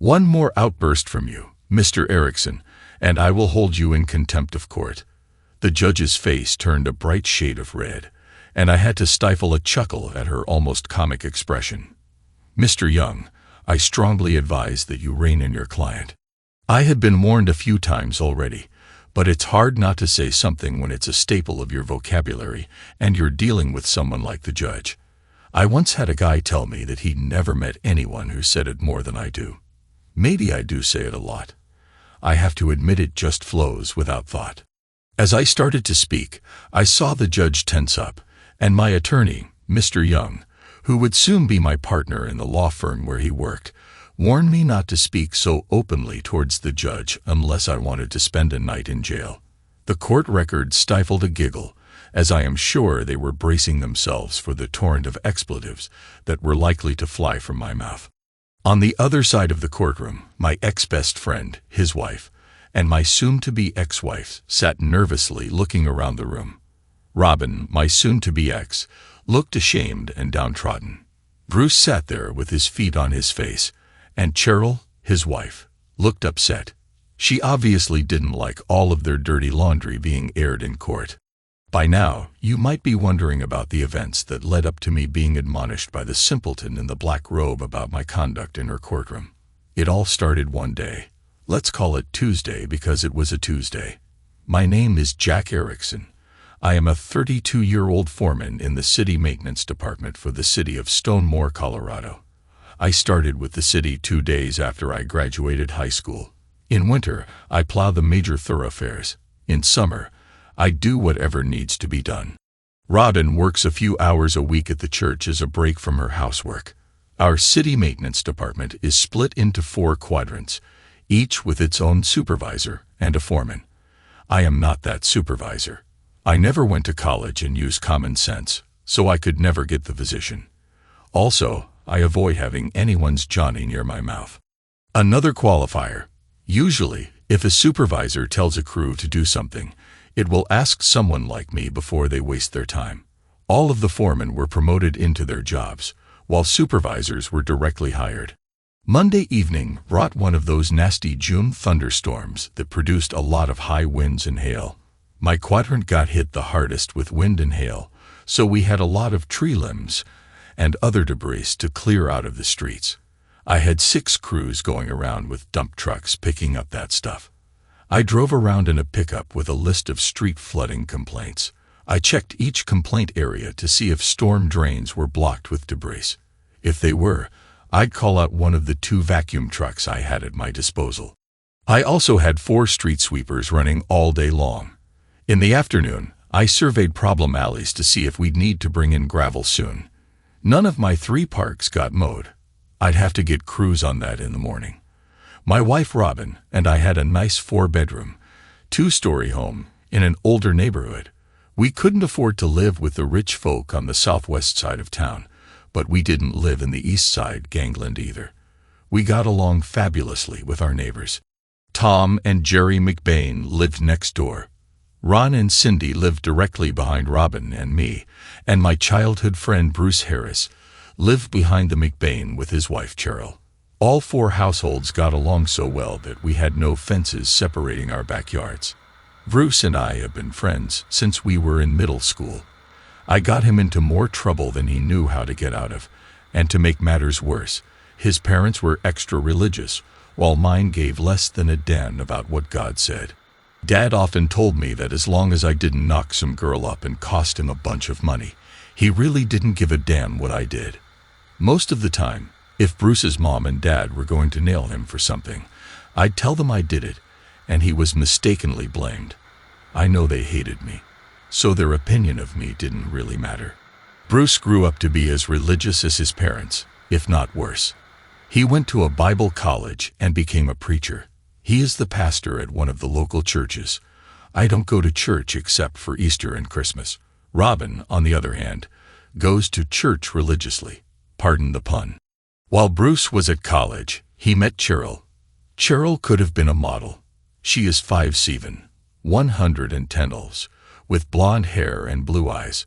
One more outburst from you, Mr. Erickson, and I will hold you in contempt of court." The judge's face turned a bright shade of red, and I had to stifle a chuckle at her almost comic expression. "Mr. Young, I strongly advise that you rein in your client. I had been warned a few times already, but it's hard not to say something when it's a staple of your vocabulary and you're dealing with someone like the judge. I once had a guy tell me that he'd never met anyone who said it more than I do. Maybe I do say it a lot. I have to admit it just flows without thought." As I started to speak, I saw the judge tense up, and my attorney, Mr. Young, who would soon be my partner in the law firm where he worked, warned me not to speak so openly towards the judge unless I wanted to spend a night in jail. The court record stifled a giggle, as I am sure they were bracing themselves for the torrent of expletives that were likely to fly from my mouth. On the other side of the courtroom, my ex-best friend, his wife, and my soon-to-be ex-wife sat nervously looking around the room. Robin, my soon-to-be ex, looked ashamed and downtrodden. Bruce sat there with his feet on his face, and Cheryl, his wife, looked upset. She obviously didn't like all of their dirty laundry being aired in court. By now, you might be wondering about the events that led up to me being admonished by the simpleton in the black robe about my conduct in her courtroom. It all started one day. Let's call it Tuesday because it was a Tuesday. My name is Jack Erickson. I am a 32-year-old foreman in the city maintenance department for the city of Stonemore, Colorado. I started with the city 2 days after I graduated high school. In winter, I plow the major thoroughfares. In summer, I do whatever needs to be done. Robin works a few hours a week at the church as a break from her housework. Our city maintenance department is split into 4 quadrants, each with its own supervisor and a foreman. I am not that supervisor. I never went to college and used common sense, so I could never get the position. Also, I avoid having anyone's Johnny near my mouth. Another qualifier: usually, if a supervisor tells a crew to do something, it will ask someone like me before they waste their time. All of the foremen were promoted into their jobs, while supervisors were directly hired. Monday evening brought one of those nasty June thunderstorms that produced a lot of high winds and hail. My quadrant got hit the hardest with wind and hail, so we had a lot of tree limbs and other debris to clear out of the streets. I had 6 crews going around with dump trucks picking up that stuff. I drove around in a pickup with a list of street flooding complaints. I checked each complaint area to see if storm drains were blocked with debris. If they were, I'd call out one of the 2 vacuum trucks I had at my disposal. I also had 4 street sweepers running all day long. In the afternoon, I surveyed problem alleys to see if we'd need to bring in gravel soon. None of my 3 parks got mowed. I'd have to get crews on that in the morning. My wife Robin and I had a nice 4-bedroom, 2-story home in an older neighborhood. We couldn't afford to live with the rich folk on the southwest side of town, but we didn't live in the east side gangland either. We got along fabulously with our neighbors. Tom and Jerry McBain lived next door. Ron and Cindy lived directly behind Robin and me, and my childhood friend Bruce Harris lived behind the McBain with his wife Cheryl. All 4 households got along so well that we had no fences separating our backyards. Bruce and I have been friends since we were in middle school. I got him into more trouble than he knew how to get out of, and to make matters worse, his parents were extra religious, while mine gave less than a damn about what God said. Dad often told me that as long as I didn't knock some girl up and cost him a bunch of money, he really didn't give a damn what I did. Most of the time, if Bruce's mom and dad were going to nail him for something, I'd tell them I did it, and he was mistakenly blamed. I know they hated me, so their opinion of me didn't really matter. Bruce grew up to be as religious as his parents, if not worse. He went to a Bible college and became a preacher. He is the pastor at one of the local churches. I don't go to church except for Easter and Christmas. Robin, on the other hand, goes to church religiously. Pardon the pun. While Bruce was at college, he met Cheryl. Cheryl could have been a model. She is 5'7", 110 Ls, with blonde hair and blue eyes.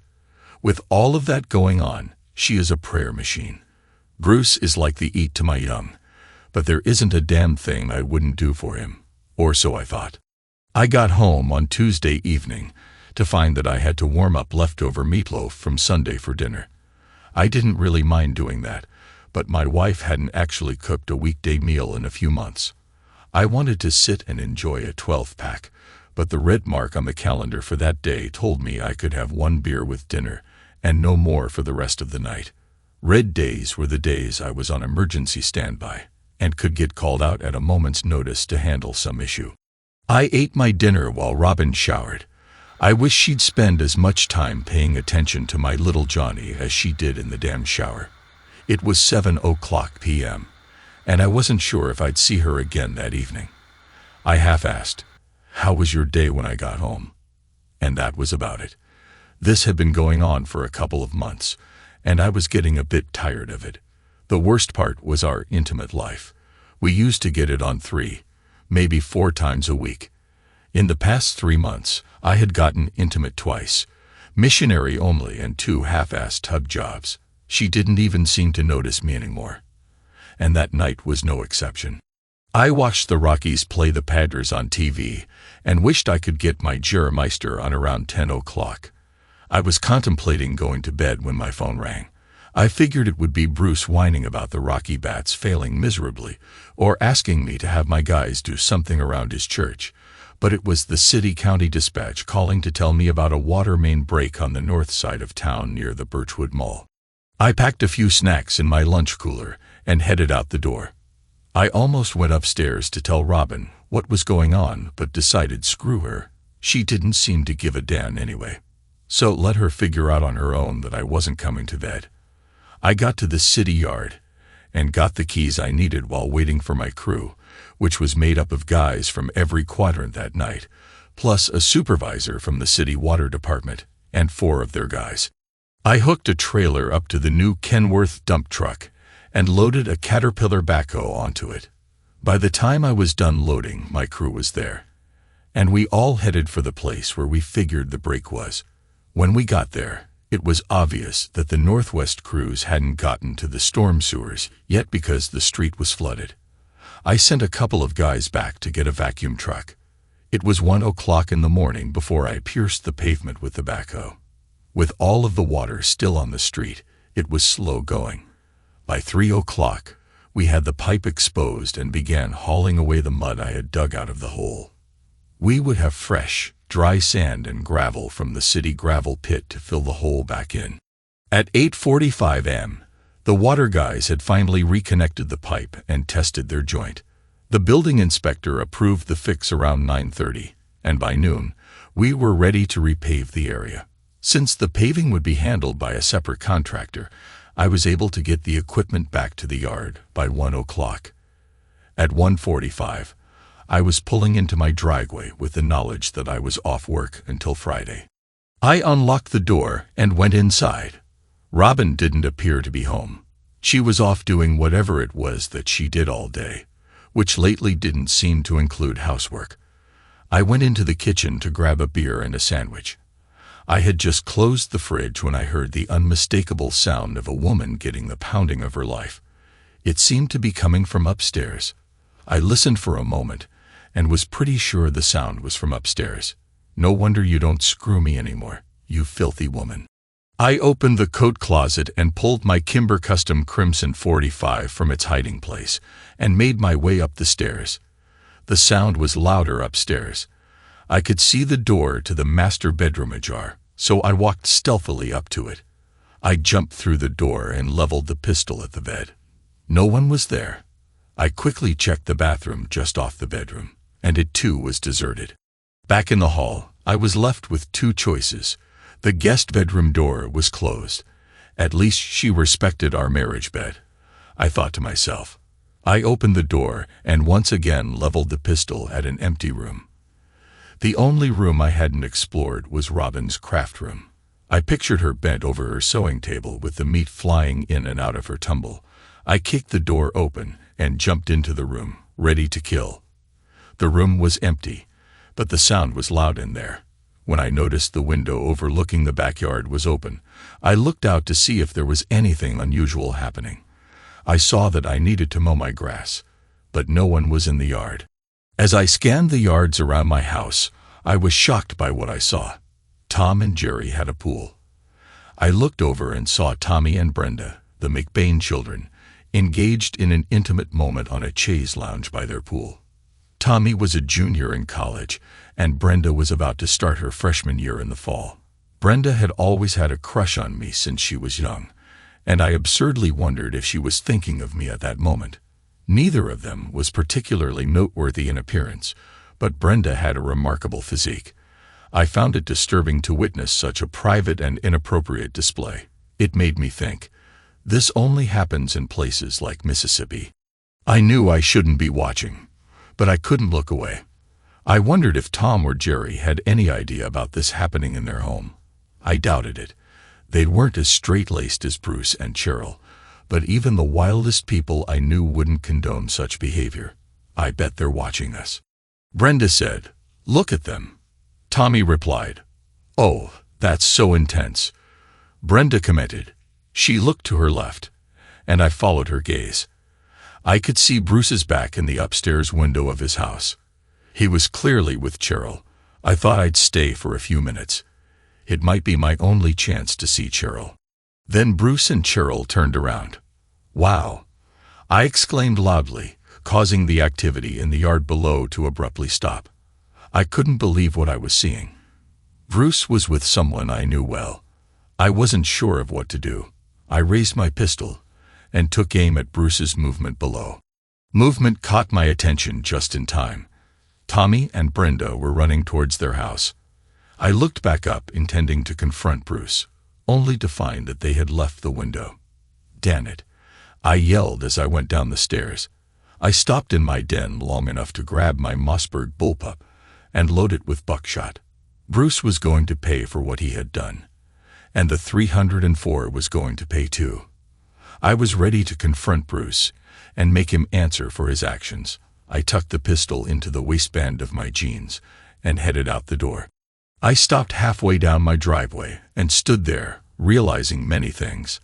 With all of that going on, she is a prayer machine. Bruce is like the eat to my young, but there isn't a damn thing I wouldn't do for him, or so I thought. I got home on Tuesday evening to find that I had to warm up leftover meatloaf from Sunday for dinner. I didn't really mind doing that, but my wife hadn't actually cooked a weekday meal in a few months. I wanted to sit and enjoy a 12-pack, but the red mark on the calendar for that day told me I could have one beer with dinner and no more for the rest of the night. Red days were the days I was on emergency standby and could get called out at a moment's notice to handle some issue. I ate my dinner while Robin showered. I wish she'd spend as much time paying attention to my little Johnny as she did in the damn shower. It was 7:00 p.m., and I wasn't sure if I'd see her again that evening. I half asked, "How was your day when I got home?" And that was about it. This had been going on for a couple of months, and I was getting a bit tired of it. The worst part was our intimate life. We used to get it on 3, maybe 4 times a week. In the past 3 months, I had gotten intimate twice, missionary only and 2 half-assed tub jobs. She didn't even seem to notice me anymore. And that night was no exception. I watched the Rockies play the Padres on TV and wished I could get my Jeremeister on around 10:00. I was contemplating going to bed when my phone rang. I figured it would be Bruce whining about the Rocky Bats failing miserably or asking me to have my guys do something around his church. But it was the city-county dispatch calling to tell me about a water main break on the north side of town near the Birchwood Mall. I packed a few snacks in my lunch cooler and headed out the door. I almost went upstairs to tell Robin what was going on, but decided screw her. She didn't seem to give a damn anyway. So let her figure out on her own that I wasn't coming to bed. I got to the city yard and got the keys I needed while waiting for my crew, which was made up of guys from every quadrant that night, plus a supervisor from the city water department and 4 of their guys. I hooked a trailer up to the new Kenworth dump truck and loaded a Caterpillar backhoe onto it. By the time I was done loading, my crew was there, and we all headed for the place where we figured the break was. When we got there, it was obvious that the Northwest crews hadn't gotten to the storm sewers yet because the street was flooded. I sent a couple of guys back to get a vacuum truck. It was 1:00 in the morning before I pierced the pavement with the backhoe. With all of the water still on the street, it was slow going. By 3:00, we had the pipe exposed and began hauling away the mud I had dug out of the hole. We would have fresh, dry sand and gravel from the city gravel pit to fill the hole back in. At 8:45 a.m., the water guys had finally reconnected the pipe and tested their joint. The building inspector approved the fix around 9:30, and by noon, we were ready to repave the area. Since the paving would be handled by a separate contractor, I was able to get the equipment back to the yard by 1:00. At 1:45, I was pulling into my driveway with the knowledge that I was off work until Friday. I unlocked the door and went inside. Robin didn't appear to be home. She was off doing whatever it was that she did all day, which lately didn't seem to include housework. I went into the kitchen to grab a beer and a sandwich. I had just closed the fridge when I heard the unmistakable sound of a woman getting the pounding of her life. It seemed to be coming from upstairs. I listened for a moment and was pretty sure the sound was from upstairs. No wonder you don't screw me anymore, you filthy woman. I opened the coat closet and pulled my Kimber Custom Crimson 45 from its hiding place and made my way up the stairs. The sound was louder upstairs. I could see the door to the master bedroom ajar, so I walked stealthily up to it. I jumped through the door and leveled the pistol at the bed. No one was there. I quickly checked the bathroom just off the bedroom, and it too was deserted. Back in the hall, I was left with 2 choices. The guest bedroom door was closed. At least she respected our marriage bed, I thought to myself. I opened the door and once again leveled the pistol at an empty room. The only room I hadn't explored was Robin's craft room. I pictured her bent over her sewing table with the meat flying in and out of her tumble. I kicked the door open and jumped into the room, ready to kill. The room was empty, but the sound was loud in there. When I noticed the window overlooking the backyard was open, I looked out to see if there was anything unusual happening. I saw that I needed to mow my grass. but no one was in the yard. As I scanned the yards around my house, I was shocked by what I saw. Tom and Jerry had a pool. I looked over and saw Tommy and Brenda, the McBain children, engaged in an intimate moment on a chaise lounge by their pool. Tommy was a junior in college, and Brenda was about to start her freshman year in the fall. Brenda had always had a crush on me since she was young, and I absurdly wondered if she was thinking of me at that moment. Neither of them was particularly noteworthy in appearance, but Brenda had a remarkable physique. I found it disturbing to witness such a private and inappropriate display. It made me think, this only happens in places like Mississippi. I knew I shouldn't be watching, but I couldn't look away. I wondered if Tom or Jerry had any idea about this happening in their home. I doubted it. They weren't as straight-laced as Bruce and Cheryl, but even the wildest people I knew wouldn't condone such behavior. I bet they're watching us. Brenda said, "Look at them." Tommy replied, "Oh, that's so intense." Brenda commented. She looked to her left, and I followed her gaze. I could see Bruce's back in the upstairs window of his house. He was clearly with Cheryl. I thought I'd stay for a few minutes. It might be my only chance to see Cheryl. Then Bruce and Cheryl turned around. "Wow!" I exclaimed loudly, causing the activity in the yard below to abruptly stop. I couldn't believe what I was seeing. Bruce was with someone I knew well. I wasn't sure of what to do. I raised my pistol and took aim at Bruce's movement below. Movement caught my attention just in time. Tommy and Brenda were running towards their house. I looked back up, intending to confront Bruce, only to find that they had left the window. "Damn it!" I yelled as I went down the stairs. I stopped in my den long enough to grab my Mossberg bullpup and load it with buckshot. Bruce was going to pay for what he had done, and the 304 was going to pay too. I was ready to confront Bruce and make him answer for his actions. I tucked the pistol into the waistband of my jeans and headed out the door. I stopped halfway down my driveway and stood there, realizing many things.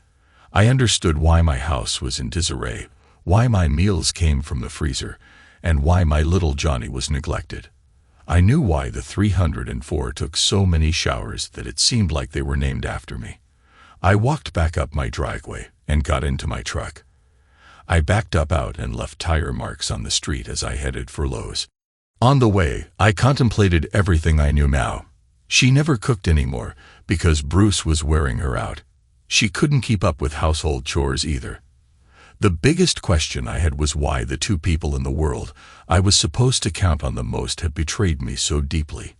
I understood why my house was in disarray, why my meals came from the freezer, and why my little Johnny was neglected. I knew why the 304 took so many showers that it seemed like they were named after me. I walked back up my driveway and got into my truck. I backed up out and left tire marks on the street as I headed for Lowe's. On the way, I contemplated everything I knew now. She never cooked anymore because Bruce was wearing her out. She couldn't keep up with household chores either. The biggest question I had was why the two people in the world I was supposed to count on the most had betrayed me so deeply.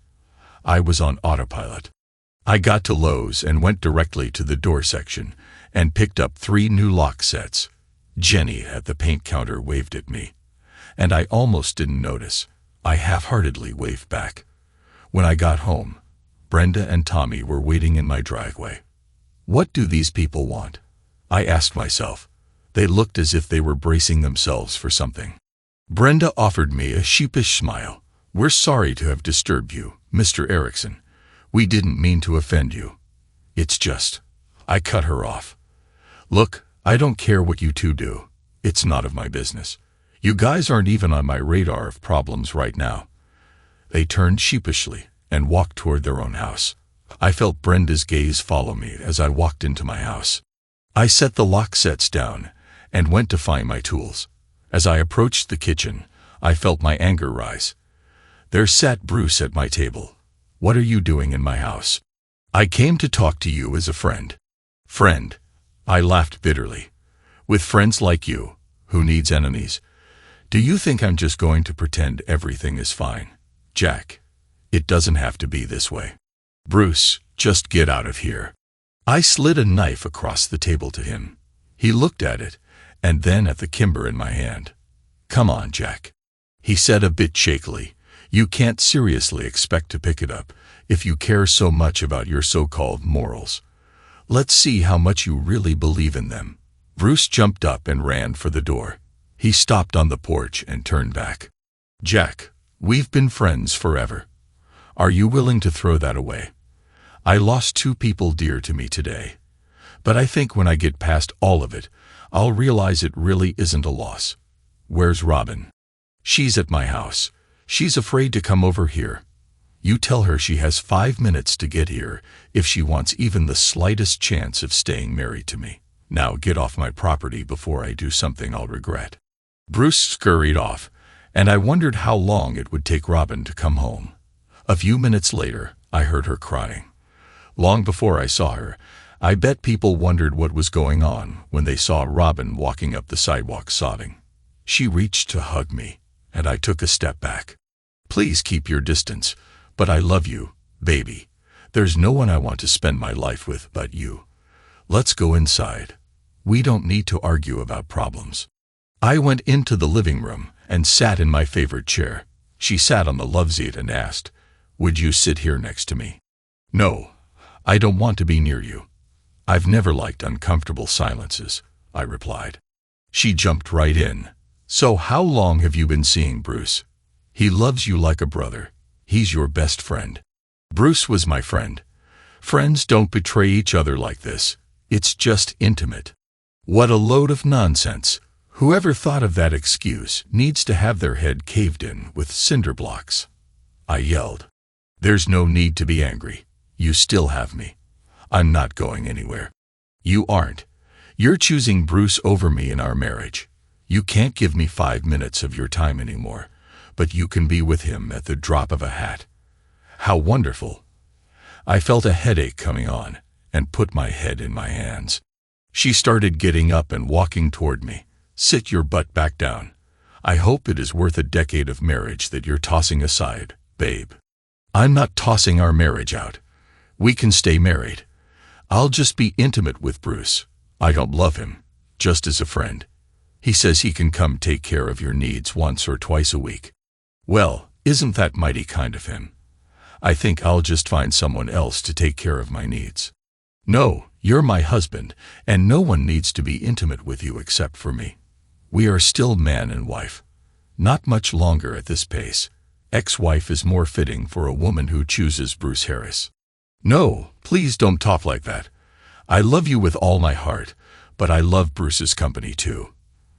I was on autopilot. I got to Lowe's and went directly to the door section and picked up 3 new lock sets. Jenny at the paint counter waved at me, and I almost didn't notice. I half-heartedly waved back. When I got home, Brenda and Tommy were waiting in my driveway. What do these people want? I asked myself. They looked as if they were bracing themselves for something. Brenda offered me a sheepish smile. "We're sorry to have disturbed you, Mr. Erickson. We didn't mean to offend you. It's just..." I cut her off. "Look, I don't care what you two do. It's not of my business. You guys aren't even on my radar of problems right now." They turned sheepishly and walked toward their own house. I felt Brenda's gaze follow me as I walked into my house. I set the lock sets down and went to find my tools. As I approached the kitchen, I felt my anger rise. There sat Bruce at my table. "What are you doing in my house?" "I came to talk to you as a friend." "Friend?" I laughed bitterly. "With friends like you, who needs enemies? Do you think I'm just going to pretend everything is fine? Jack, it doesn't have to be this way." "Bruce, just get out of here." I slid a knife across the table to him. He looked at it, and then at the kimber in my hand. "Come on, Jack," he said a bit shakily. "You can't seriously expect to pick it up if you care so much about your so-called morals. Let's see how much you really believe in them." Bruce jumped up and ran for the door. He stopped on the porch and turned back. "Jack, we've been friends forever. Are you willing to throw that away? I lost 2 people dear to me today, but I think when I get past all of it, I'll realize it really isn't a loss. Where's Robin?" She's at my house. She's afraid to come over here. You tell her she has 5 minutes to get here if she wants even the slightest chance of staying married to me. Now get off my property before I do something I'll regret." Bruce scurried off, and I wondered how long it would take Robin to come home. A few minutes later, I heard her crying. Long before I saw her, I bet people wondered what was going on when they saw Robin walking up the sidewalk sobbing. She reached to hug me, and I took a step back. "Please keep your distance, but I love you, baby. There's no one I want to spend my life with but you. Let's go inside. We don't need to argue about problems." I went into the living room and sat in my favorite chair. She sat on the loveseat and asked, "Would you sit here next to me?" "No, I don't want to be near you. I've never liked uncomfortable silences," I replied. She jumped right in. "So how long have you been seeing Bruce? He loves you like a brother. He's your best friend." Bruce was my friend. Friends don't betray each other like this. It's just intimate. What a load of nonsense. Whoever thought of that excuse needs to have their head caved in with cinder blocks. I yelled. "There's no need to be angry. You still have me. I'm not going anywhere." "You aren't. You're choosing Bruce over me in our marriage. You can't give me 5 minutes of your time anymore, but you can be with him at the drop of a hat. How wonderful." I felt a headache coming on and put my head in my hands. She started getting up and walking toward me. "Sit your butt back down. I hope it is worth a decade of marriage that you're tossing aside, babe." "I'm not tossing our marriage out. We can stay married. I'll just be intimate with Bruce. I don't love him, just as a friend. He says he can come take care of your needs once or twice a week. Well, isn't that mighty kind of him? I think I'll just find someone else to take care of my needs." "No, you're my husband, and no one needs to be intimate with you except for me. We are still man and wife. Not much longer at this pace. Ex-wife is more fitting for a woman who chooses Bruce Harris." "No, please don't talk like that. I love you with all my heart, but I love Bruce's company too.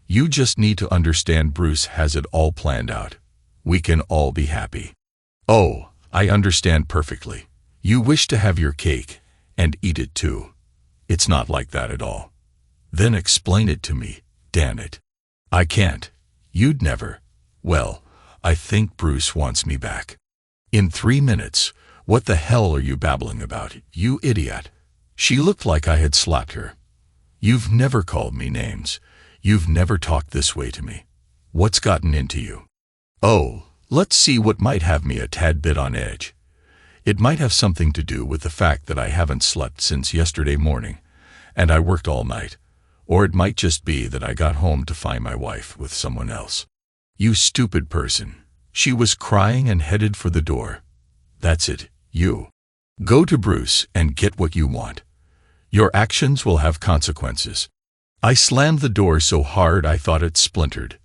You just need to understand Bruce has it all planned out. We can all be happy." "Oh, I understand perfectly. You wish to have your cake and eat it too. It's not like that at all." "Then explain it to me, damn it." "I can't. You'd never." "Well, I think Bruce wants me back." "In 3 minutes? What the hell are you babbling about, you idiot?" She looked like I had slapped her. "You've never called me names. You've never talked this way to me. What's gotten into you?" "Oh, let's see what might have me a tad bit on edge. It might have something to do with the fact that I haven't slept since yesterday morning, and I worked all night. Or it might just be that I got home to find my wife with someone else." "You stupid person." She was crying and headed for the door. "That's it, you. Go to Bruce and get what you want. Your actions will have consequences." I slammed the door so hard I thought it splintered.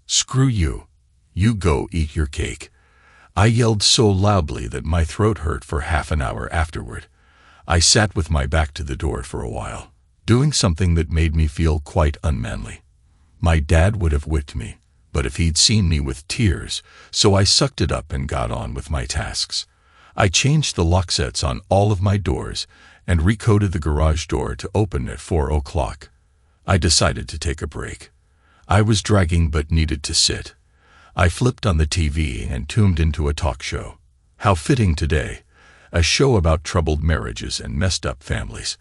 "Screw you. You go eat your cake." I yelled so loudly that my throat hurt for half an hour afterward. I sat with my back to the door for a while, doing something that made me feel quite unmanly. My dad would have whipped me, but if he'd seen me with tears, so I sucked it up and got on with my tasks. I changed the lock sets on all of my doors and recoded the garage door to open at 4 o'clock. I decided to take a break. I was dragging but needed to sit. I flipped on the TV and tuned into a talk show. How fitting today, a show about troubled marriages and messed up families.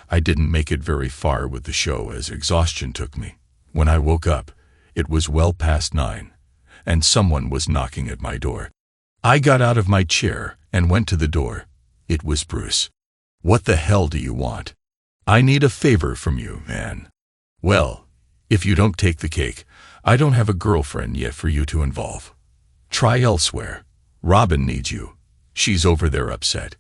I didn't make it very far with the show as exhaustion took me. When I woke up, it was well past 9, and someone was knocking at my door. I got out of my chair and went to the door. It was Bruce. "What the hell do you want?" "I need a favor from you, man." "Well, if you don't take the cake, I don't have a girlfriend yet for you to involve. Try elsewhere. Robin needs you. She's over there upset.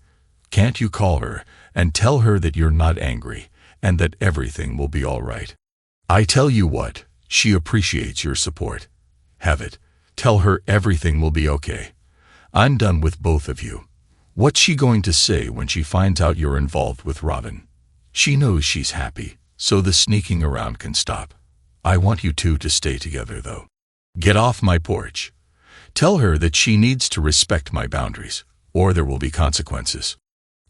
Can't you call her and tell her that you're not angry and that everything will be all right? I tell you what, she appreciates your support. Have it. Tell her everything will be okay. I'm done with both of you. What's she going to say when she finds out you're involved with Robin? She knows she's happy, so the sneaking around can stop. I want you two to stay together, though." Get off my porch. Tell her that she needs to respect my boundaries, or there will be consequences.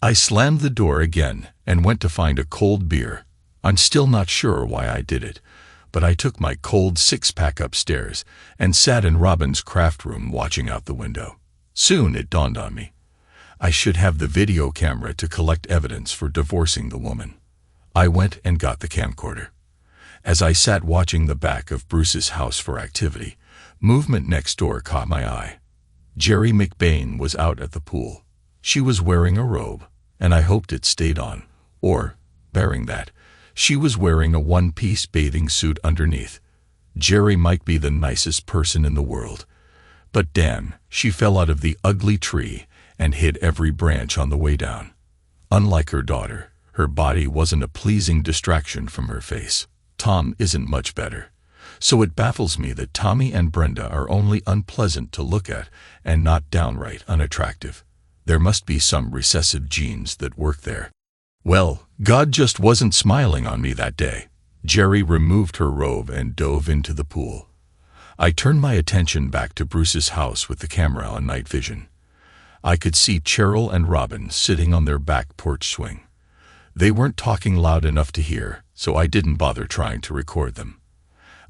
I slammed the door again and went to find a cold beer. I'm still not sure why I did it, but I took my cold six-pack upstairs and sat in Robin's craft room watching out the window. Soon it dawned on me. I should have the video camera to collect evidence for divorcing the woman. I went and got the camcorder. As I sat watching the back of Bruce's house for activity, movement next door caught my eye. Jerry McBain was out at the pool. She was wearing a robe, and I hoped it stayed on, or, bearing that, she was wearing a one-piece bathing suit underneath. Jerry might be the nicest person in the world, but damn, she fell out of the ugly tree and hit every branch on the way down. Unlike her daughter, her body wasn't a pleasing distraction from her face. Tom isn't much better, so it baffles me that Tommy and Brenda are only unpleasant to look at and not downright unattractive. There must be some recessive genes that work there. Well, God just wasn't smiling on me that day. Jerry removed her robe and dove into the pool. I turned my attention back to Bruce's house with the camera on night vision. I could see Cheryl and Robin sitting on their back porch swing. They weren't talking loud enough to hear, so I didn't bother trying to record them.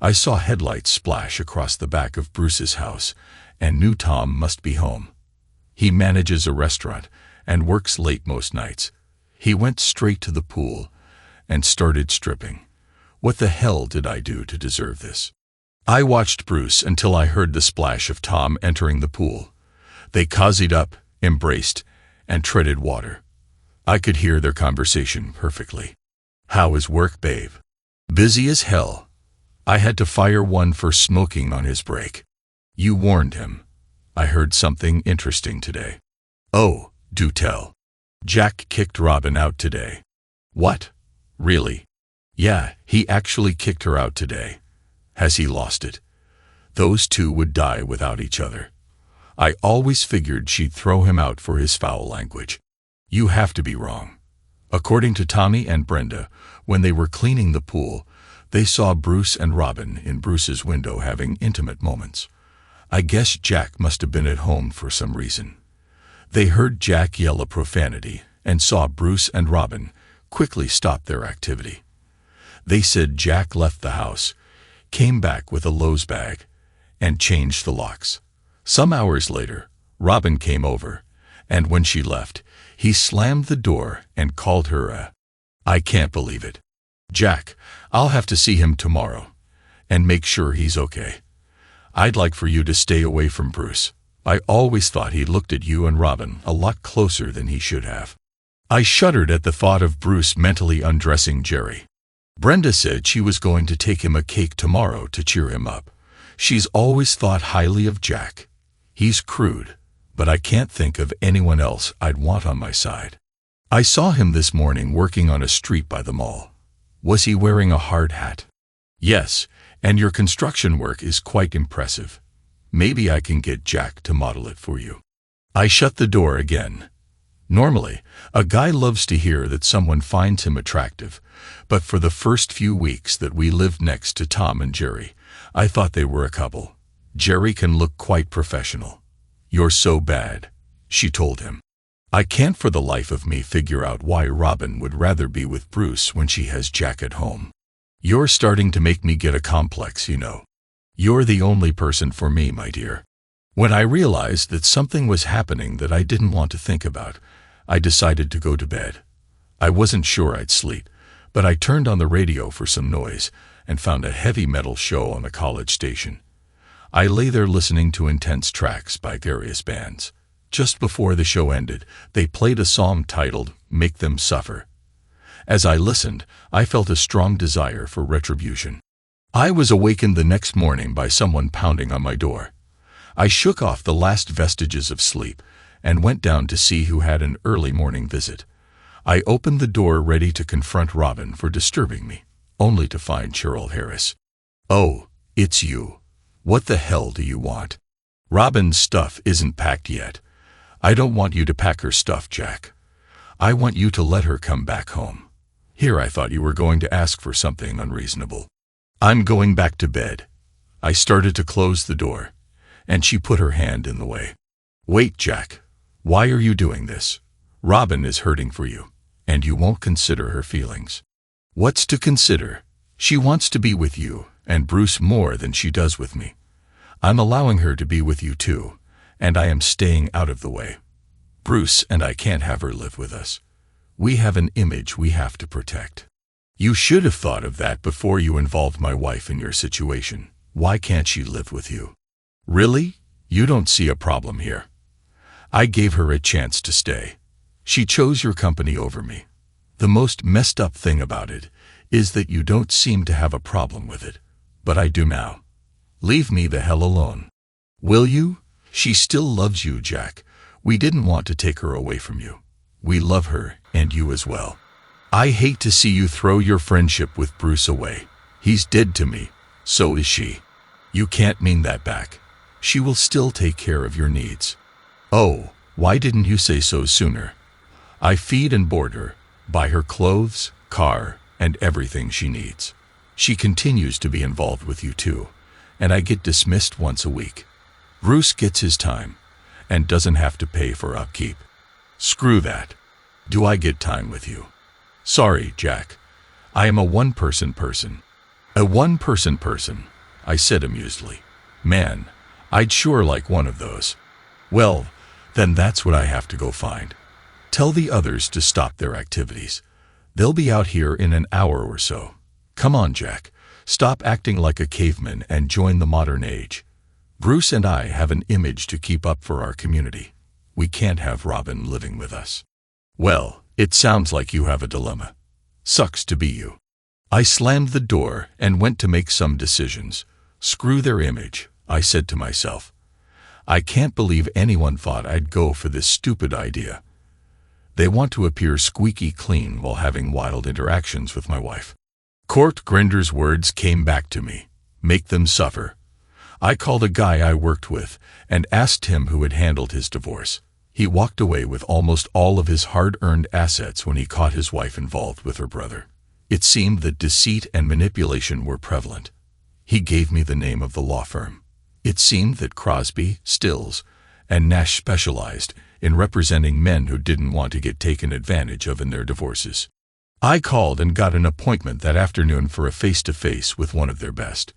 I saw headlights splash across the back of Bruce's house and knew Tom must be home. He manages a restaurant and works late most nights. He went straight to the pool and started stripping. What the hell did I do to deserve this? I watched Bruce until I heard the splash of Tom entering the pool. They cozied up, embraced, and treaded water. I could hear their conversation perfectly. How is work, babe? Busy as hell. I had to fire one for smoking on his break. You warned him. I heard something interesting today. Oh, do tell. Jack kicked Robin out today. What? Really? Yeah, he actually kicked her out today. Has he lost it? Those two would die without each other. I always figured she'd throw him out for his foul language. You have to be wrong. According to Tommy and Brenda, when they were cleaning the pool, they saw Bruce and Robin in Bruce's window having intimate moments. I guess Jack must have been at home for some reason. They heard Jack yell a profanity and saw Bruce and Robin quickly stop their activity. They said Jack left the house, came back with a Lowe's bag, and changed the locks. Some hours later, Robin came over, and when she left, he slammed the door and called her a... I can't believe it. Jack, I'll have to see him tomorrow, and make sure he's okay. I'd like for you to stay away from Bruce. I always thought he looked at you and Robin a lot closer than he should have. I shuddered at the thought of Bruce mentally undressing Jerry. Brenda said she was going to take him a cake tomorrow to cheer him up. She's always thought highly of Jack. He's crude, but I can't think of anyone else I'd want on my side. I saw him this morning working on a street by the mall. Was he wearing a hard hat? Yes, and your construction work is quite impressive. Maybe I can get Jack to model it for you. I shut the door again. Normally, a guy loves to hear that someone finds him attractive, but for the first few weeks that we lived next to Tom and Jerry, I thought they were a couple. Jerry can look quite professional. You're so bad, she told him. I can't for the life of me figure out why Robin would rather be with Bruce when she has Jack at home. You're starting to make me get a complex, you know. You're the only person for me, my dear. When I realized that something was happening that I didn't want to think about, I decided to go to bed. I wasn't sure I'd sleep, but I turned on the radio for some noise and found a heavy metal show on a college station. I lay there listening to intense tracks by various bands. Just before the show ended, they played a song titled "Make Them Suffer." As I listened, I felt a strong desire for retribution. I was awakened the next morning by someone pounding on my door. I shook off the last vestiges of sleep and went down to see who had an early morning visit. I opened the door ready to confront Robin for disturbing me, only to find Cheryl Harris. Oh, it's you. What the hell do you want? Robin's stuff isn't packed yet. I don't want you to pack her stuff, Jack. I want you to let her come back home. Here I thought you were going to ask for something unreasonable. I'm going back to bed. I started to close the door, and she put her hand in the way. "Wait, Jack. Why are you doing this? Robin is hurting for you, and you won't consider her feelings." "What's to consider? She wants to be with you and Bruce more than she does with me. I'm allowing her to be with you too, and I am staying out of the way. Bruce and I can't have her live with us. We have an image we have to protect. You should have thought of that before you involved my wife in your situation. Why can't she live with you?" "Really? You don't see a problem here?" "I gave her a chance to stay. She chose your company over me. The most messed up thing about it is that you don't seem to have a problem with it, but I do now. Leave me the hell alone. Will you? She still loves you, Jack. We didn't want to take her away from you. We love her, and you as well. I hate to see you throw your friendship with Bruce away. He's dead to me. So is she. You can't mean that back. She will still take care of your needs." "Oh, why didn't you say so sooner? I feed and board her, buy her clothes, car, and everything she needs. She continues to be involved with you too, and I get dismissed once a week. Bruce gets his time and doesn't have to pay for upkeep. Screw that. Do I get time with you?" "Sorry, Jack. I am a one-person person." "A one-person person," I said amusedly. "Man, I'd sure like one of those." "Well, then that's what I have to go find. Tell the others to stop their activities. They'll be out here in an hour or so. Come on, Jack. Stop acting like a caveman and join the modern age. Bruce and I have an image to keep up for our community. We can't have Robin living with us." "Well, it sounds like you have a dilemma. Sucks to be you." I slammed the door and went to make some decisions. Screw their image, I said to myself. I can't believe anyone thought I'd go for this stupid idea. They want to appear squeaky clean while having wild interactions with my wife. Court Grinder's words came back to me. Make them suffer. I called a guy I worked with and asked him who had handled his divorce. He walked away with almost all of his hard-earned assets when he caught his wife involved with her brother. It seemed that deceit and manipulation were prevalent. He gave me the name of the law firm. It seemed that Crosby, Stills, and Nash specialized in representing men who didn't want to get taken advantage of in their divorces. I called and got an appointment that afternoon for a face-to-face with one of their best.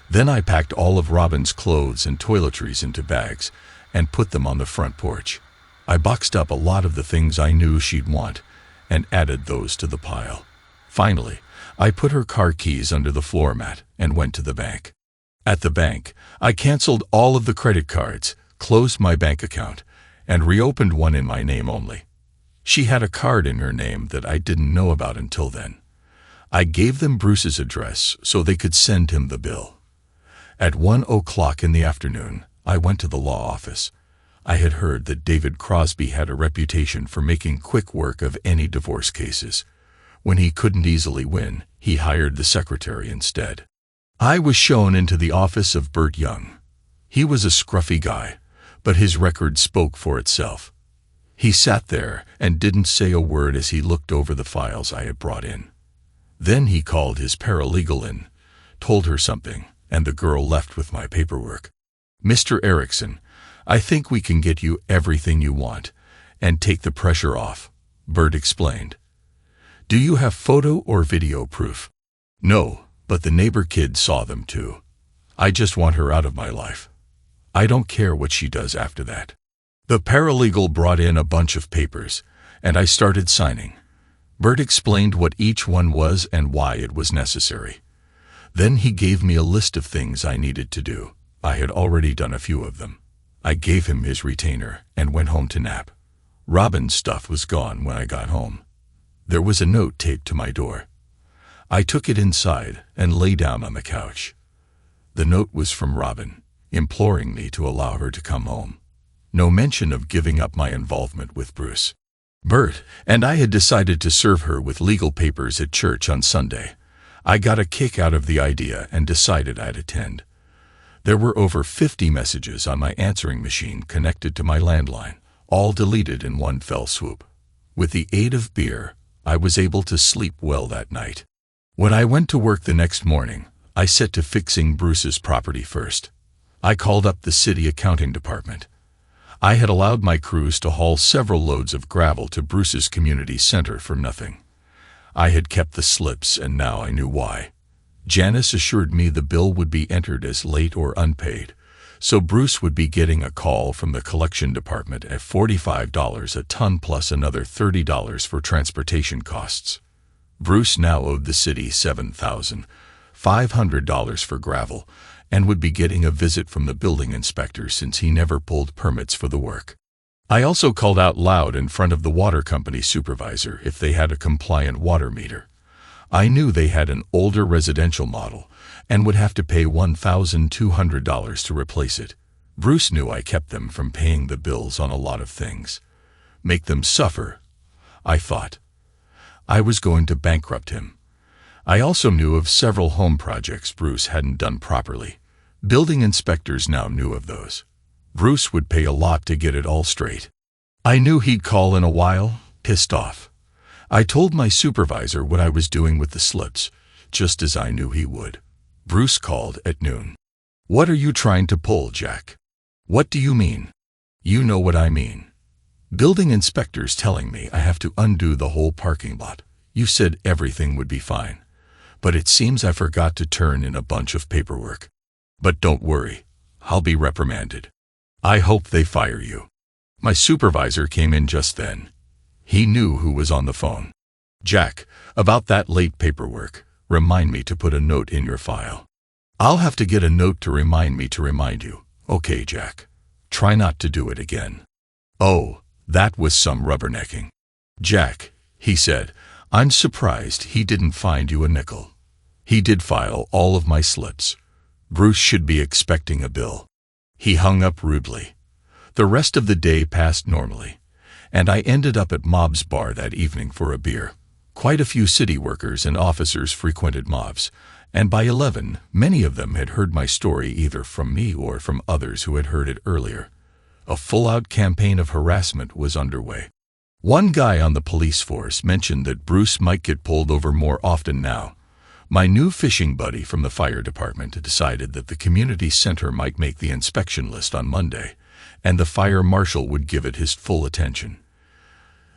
Then I packed all of Robin's clothes and toiletries into bags and put them on the front porch. I boxed up a lot of the things I knew she'd want and added those to the pile. Finally, I put her car keys under the floor mat and went to the bank. At the bank, I canceled all of the credit cards, closed my bank account, and reopened one in my name only. She had a card in her name that I didn't know about until then. I gave them Bruce's address so they could send him the bill. At 1:00 in the afternoon, I went to the law office. I had heard that David Crosby had a reputation for making quick work of any divorce cases. When he couldn't easily win, he hired the secretary instead. I was shown into the office of Bert Young. He was a scruffy guy, but his record spoke for itself. He sat there and didn't say a word as he looked over the files I had brought in. Then he called his paralegal in, told her something, and the girl left with my paperwork. "Mr. Erickson, I think we can get you everything you want and take the pressure off," Bert explained. "Do you have photo or video proof?" "No, but the neighbor kid saw them too. I just want her out of my life. I don't care what she does after that." The paralegal brought in a bunch of papers, and I started signing. Bert explained what each one was and why it was necessary. Then he gave me a list of things I needed to do. I had already done a few of them. I gave him his retainer and went home to nap. Robin's stuff was gone when I got home. There was a note taped to my door. I took it inside and lay down on the couch. The note was from Robin, imploring me to allow her to come home. No mention of giving up my involvement with Bruce. Bert and I had decided to serve her with legal papers at church on Sunday. I got a kick out of the idea and decided I'd attend. There were over 50 messages on my answering machine connected to my landline, all deleted in one fell swoop. With the aid of beer, I was able to sleep well that night. When I went to work the next morning, I set to fixing Bruce's property first. I called up the city accounting department. I had allowed my crews to haul several loads of gravel to Bruce's community center for nothing. I had kept the slips, and now I knew why. Janice assured me the bill would be entered as late or unpaid, so Bruce would be getting a call from the collection department at $45 a ton plus another $30 for transportation costs. Bruce now owed the city $7,500 for gravel, and would be getting a visit from the building inspector since he never pulled permits for the work. I also called out loud in front of the water company supervisor if they had a compliant water meter. I knew they had an older residential model and would have to pay $1,200 to replace it. Bruce knew I kept them from paying the bills on a lot of things. Make them suffer, I thought. I was going to bankrupt him. I also knew of several home projects Bruce hadn't done properly. Building inspectors now knew of those. Bruce would pay a lot to get it all straight. I knew he'd call in a while, pissed off. I told my supervisor what I was doing with the slips, just as I knew he would. Bruce called at noon. "What are you trying to pull, Jack?" "What do you mean?" "You know what I mean. Building inspectors telling me I have to undo the whole parking lot. You said everything would be fine, but it seems I forgot to turn in a bunch of paperwork. But don't worry, I'll be reprimanded. I hope they fire you." My supervisor came in just then. He knew who was on the phone. "Jack, about that late paperwork, remind me to put a note in your file." "I'll have to get a note to remind me to remind you." "Okay, Jack. Try not to do it again." Oh, that was some rubbernecking. "Jack," he said, "I'm surprised he didn't find you a nickel. He did file all of my slips. Bruce should be expecting a bill." He hung up rudely. The rest of the day passed normally, and I ended up at Mob's bar that evening for a beer. Quite a few city workers and officers frequented Mob's, and by 11, many of them had heard my story either from me or from others who had heard it earlier. A full-out campaign of harassment was underway. One guy on the police force mentioned that Bruce might get pulled over more often now. My new fishing buddy from the fire department decided that the community center might make the inspection list on Monday, and the fire marshal would give it his full attention.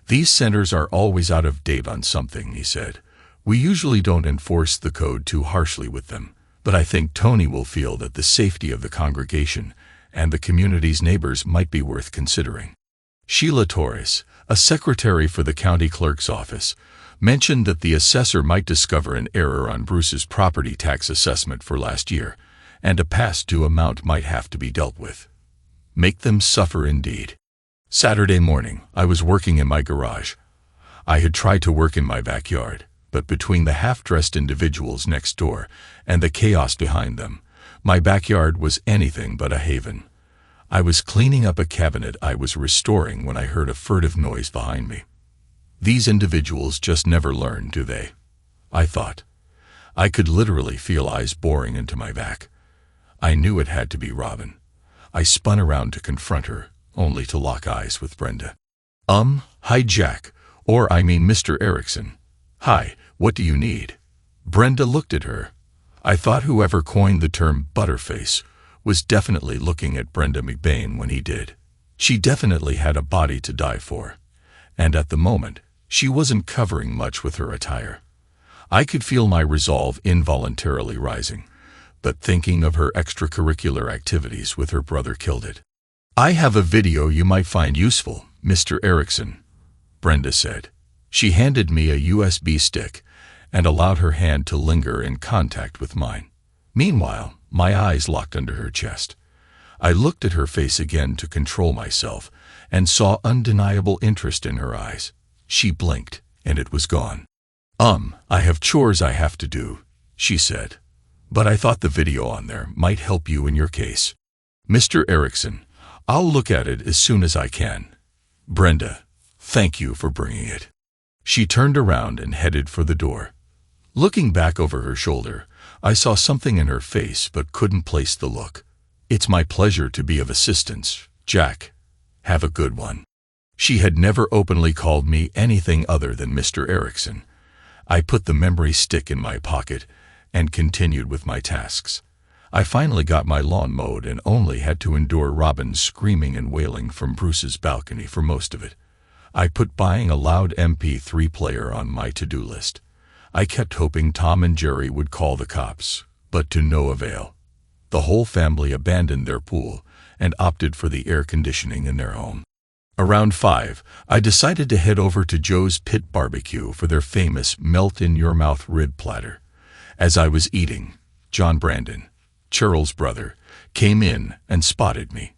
"These centers are always out of date on something," he said. "We usually don't enforce the code too harshly with them, but I think Tony will feel that the safety of the congregation and the community's neighbors might be worth considering." Sheila Torres, a secretary for the county clerk's office, mentioned that the assessor might discover an error on Bruce's property tax assessment for last year, and a past due amount might have to be dealt with. Make them suffer indeed. Saturday morning, I was working in my garage. I had tried to work in my backyard, but between the half-dressed individuals next door and the chaos behind them, my backyard was anything but a haven. I was cleaning up a cabinet I was restoring when I heard a furtive noise behind me. These individuals just never learn, do they? I thought. I could literally feel eyes boring into my back. I knew it had to be Robin. I spun around to confront her, only to lock eyes with Brenda. Hi Jack, or I mean Mr. Erickson. Hi, what do you need?" Brenda looked at her. I thought whoever coined the term butterface was definitely looking at Brenda McBain when he did. She definitely had a body to die for, and at the moment, she wasn't covering much with her attire. I could feel my resolve involuntarily rising, but thinking of her extracurricular activities with her brother killed it. "I have a video you might find useful, Mr. Erickson," Brenda said. She handed me a USB stick and allowed her hand to linger in contact with mine. Meanwhile, my eyes locked under her chest. I looked at her face again to control myself and saw undeniable interest in her eyes. She blinked, and it was gone. I have chores I have to do," she said. "But I thought the video on there might help you in your case." "Mr. Erickson, I'll look at it as soon as I can." "Brenda, thank you for bringing it." She turned around and headed for the door. Looking back over her shoulder, I saw something in her face but couldn't place the look. "It's my pleasure to be of assistance, Jack. Have a good one." She had never openly called me anything other than Mr. Erickson. I put the memory stick in my pocket and continued with my tasks. I finally got my lawn mowed and only had to endure Robin screaming and wailing from Bruce's balcony for most of it. I put buying a loud MP3 player on my to-do list. I kept hoping Tom and Jerry would call the cops, but to no avail. The whole family abandoned their pool and opted for the air conditioning in their home. Around 5, I decided to head over to Joe's Pit Barbecue for their famous melt-in-your-mouth rib platter. As I was eating, John Brandon, Cheryl's brother, came in and spotted me.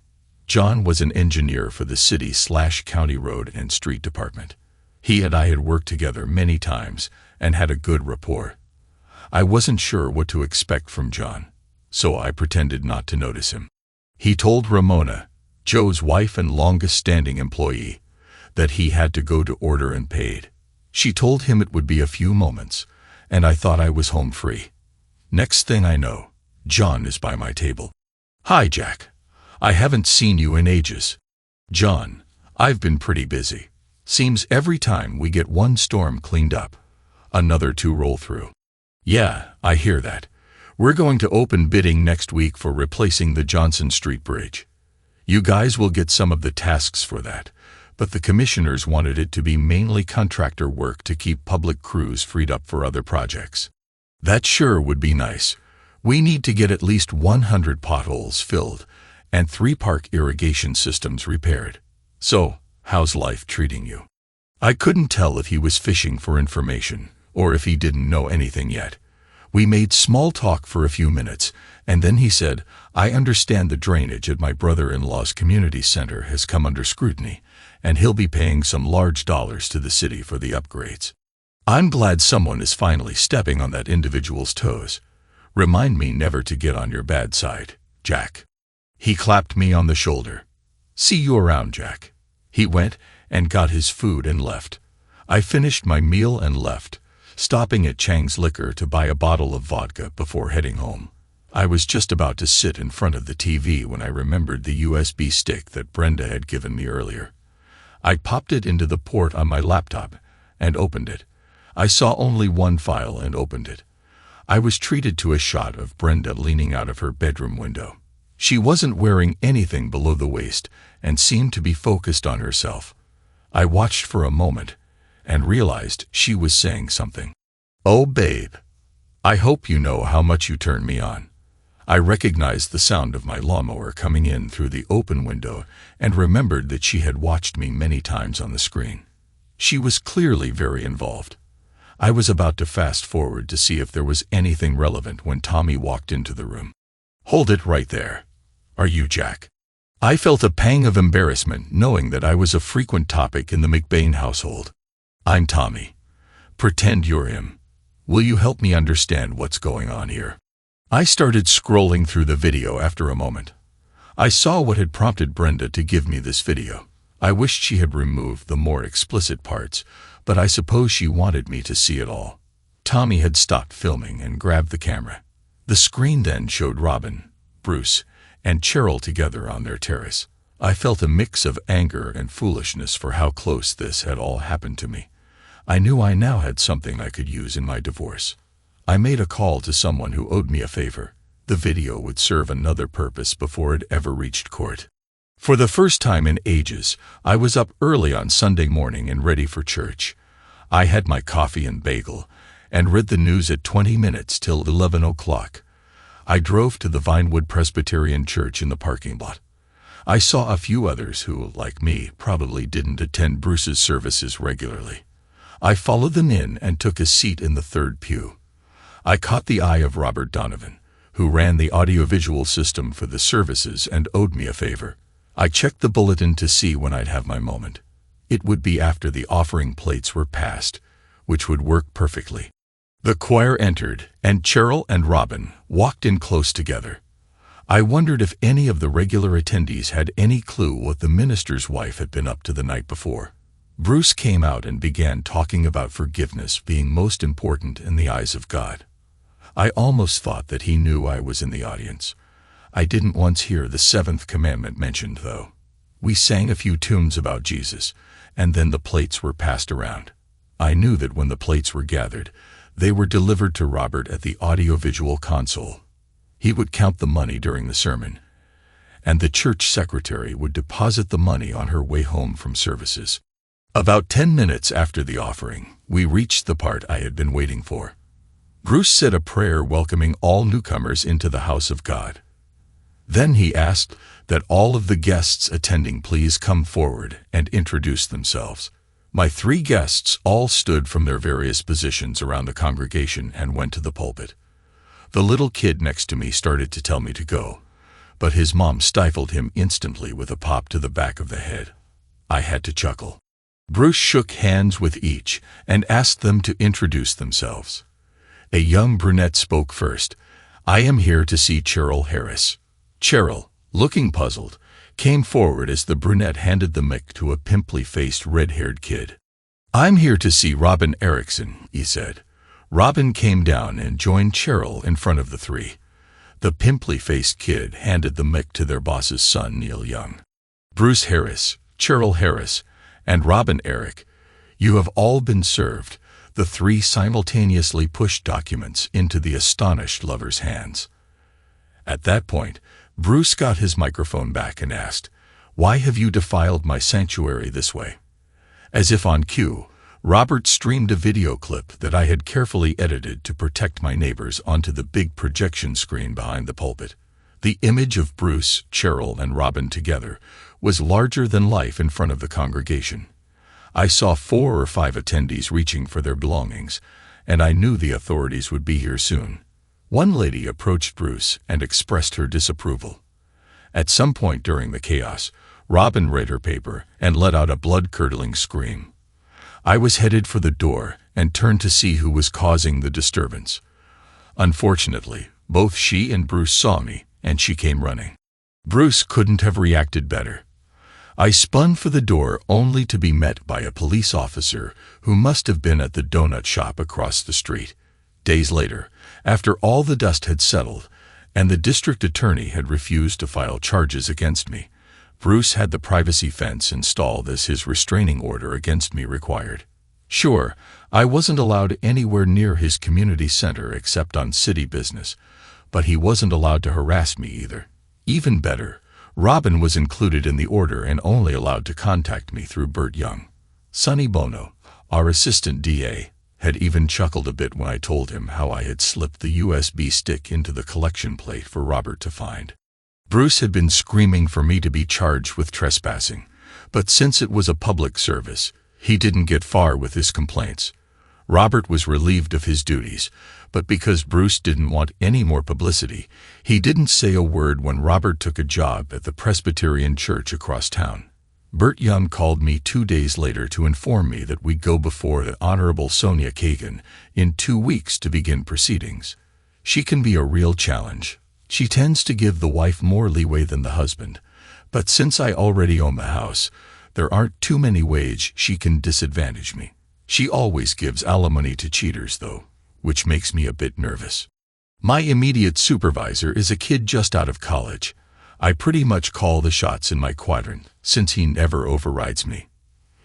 John was an engineer for the city/county road and street department. He and I had worked together many times and had a good rapport. I wasn't sure what to expect from John, so I pretended not to notice him. He told Ramona, Joe's wife and longest-standing employee, that he had to go to order and paid. She told him it would be a few moments, and I thought I was home free. Next thing I know, John is by my table. "Hi, Jack. I haven't seen you in ages." "John, I've been pretty busy. Seems every time we get one storm cleaned up, another two roll through." "Yeah, I hear that. We're going to open bidding next week for replacing the Johnson Street Bridge. You guys will get some of the tasks for that, but the commissioners wanted it to be mainly contractor work to keep public crews freed up for other projects." "That sure would be nice. We need to get at least 100 potholes filled and 3 park irrigation systems repaired. So, how's life treating you?" I couldn't tell if he was fishing for information or if he didn't know anything yet. We made small talk for a few minutes, and then he said, "I understand the drainage at my brother-in-law's community center has come under scrutiny, and he'll be paying some large dollars to the city for the upgrades. I'm glad someone is finally stepping on that individual's toes. Remind me never to get on your bad side, Jack." He clapped me on the shoulder. "See you around, Jack." He went and got his food and left. I finished my meal and left, stopping at Chang's Liquor to buy a bottle of vodka before heading home. I was just about to sit in front of the TV when I remembered the USB stick that Brenda had given me earlier. I popped it into the port on my laptop and opened it. I saw only one file and opened it. I was treated to a shot of Brenda leaning out of her bedroom window. She wasn't wearing anything below the waist and seemed to be focused on herself. I watched for a moment and realized she was saying something. "Oh, babe, I hope you know how much you turn me on." I recognized the sound of my lawnmower coming in through the open window and remembered that she had watched me many times on the screen. She was clearly very involved. I was about to fast forward to see if there was anything relevant when Tommy walked into the room. "Hold it right there. Are you Jack?" I felt a pang of embarrassment knowing that I was a frequent topic in the McBain household. "I'm Tommy. Pretend you're him. Will you help me understand what's going on here?" I started scrolling through the video after a moment. I saw what had prompted Brenda to give me this video. I wished she had removed the more explicit parts, but I suppose she wanted me to see it all. Tommy had stopped filming and grabbed the camera. The screen then showed Robin, Bruce, and Cheryl together on their terrace. I felt a mix of anger and foolishness for how close this had all happened to me. I knew I now had something I could use in my divorce. I made a call to someone who owed me a favor. The video would serve another purpose before it ever reached court. For the first time in ages, I was up early on Sunday morning and ready for church. I had my coffee and bagel and read the news at 20 minutes till 11 o'clock. I drove to the Vinewood Presbyterian Church in the parking lot. I saw a few others who, like me, probably didn't attend Bruce's services regularly. I followed them in and took a seat in the third pew. I caught the eye of Robert Donovan, who ran the audiovisual system for the services and owed me a favor. I checked the bulletin to see when I'd have my moment. It would be after the offering plates were passed, which would work perfectly. The choir entered, and Cheryl and Robin walked in close together. I wondered if any of the regular attendees had any clue what the minister's wife had been up to the night before. Bruce came out and began talking about forgiveness being most important in the eyes of God. I almost thought that he knew I was in the audience. I didn't once hear the 7th commandment mentioned, though. We sang a few tunes about Jesus, and then the plates were passed around. I knew that when the plates were gathered, They were delivered to Robert at the audiovisual console. He would count the money during the sermon, and the church secretary would deposit the money on her way home from services. About 10 minutes after the offering, we reached the part I had been waiting for. Bruce said a prayer welcoming all newcomers into the house of God. Then he asked that all of the guests attending please come forward and introduce themselves. My 3 guests all stood from their various positions around the congregation and went to the pulpit. The little kid next to me started to tell me to go, but his mom stifled him instantly with a pop to the back of the head. I had to chuckle. Bruce shook hands with each and asked them to introduce themselves. A young brunette spoke first. "I am here to see Cheryl Harris." Cheryl, looking puzzled, came forward as the brunette handed the mic to a pimply-faced red-haired kid. "I'm here to see Robin Erickson," he said. Robin came down and joined Cheryl in front of the 3. The pimply-faced kid handed the mic to their boss's son, Neil Young. "Bruce Harris, Cheryl Harris, and Robin Eric, you have all been served." The 3 simultaneously pushed documents into the astonished lover's hands. At that point, Bruce got his microphone back and asked, "Why have you defiled my sanctuary this way?" As if on cue, Robert streamed a video clip that I had carefully edited to protect my neighbors onto the big projection screen behind the pulpit. The image of Bruce, Cheryl, and Robin together was larger than life in front of the congregation. I saw 4 or 5 attendees reaching for their belongings, and I knew the authorities would be here soon. One lady approached Bruce and expressed her disapproval. At some point during the chaos, Robin read her paper and let out a blood-curdling scream. I was headed for the door and turned to see who was causing the disturbance. Unfortunately, both she and Bruce saw me, and she came running. Bruce couldn't have reacted better. I spun for the door only to be met by a police officer who must have been at the donut shop across the street. Days later, after all the dust had settled and the district attorney had refused to file charges against me, Bruce had the privacy fence installed as his restraining order against me required. Sure, I wasn't allowed anywhere near his community center except on city business, but he wasn't allowed to harass me either. Even better, Robin was included in the order and only allowed to contact me through Burt Young. Sonny Bono, our assistant DA, had even chuckled a bit when I told him how I had slipped the USB stick into the collection plate for Robert to find. Bruce had been screaming for me to be charged with trespassing, but since it was a public service, he didn't get far with his complaints. Robert was relieved of his duties, but because Bruce didn't want any more publicity, he didn't say a word when Robert took a job at the Presbyterian church across town. Burt Young called me 2 days later to inform me that we'd go before the Honorable Sonia Kagan in 2 weeks to begin proceedings. She can be a real challenge. She tends to give the wife more leeway than the husband, but since I already own the house, there aren't too many ways she can disadvantage me. She always gives alimony to cheaters, though, which makes me a bit nervous. My immediate supervisor is a kid just out of college. I pretty much call the shots in my quadrant, since he never overrides me.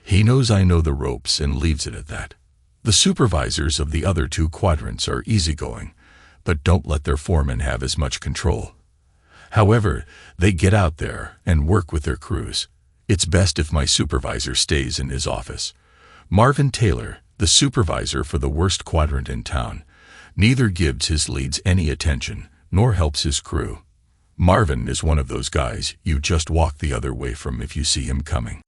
He knows I know the ropes and leaves it at that. The supervisors of the other 2 quadrants are easygoing, but don't let their foremen have as much control. However, they get out there and work with their crews. It's best if my supervisor stays in his office. Marvin Taylor, the supervisor for the worst quadrant in town, neither gives his leads any attention, nor helps his crew. Marvin is one of those guys you just walk the other way from if you see him coming.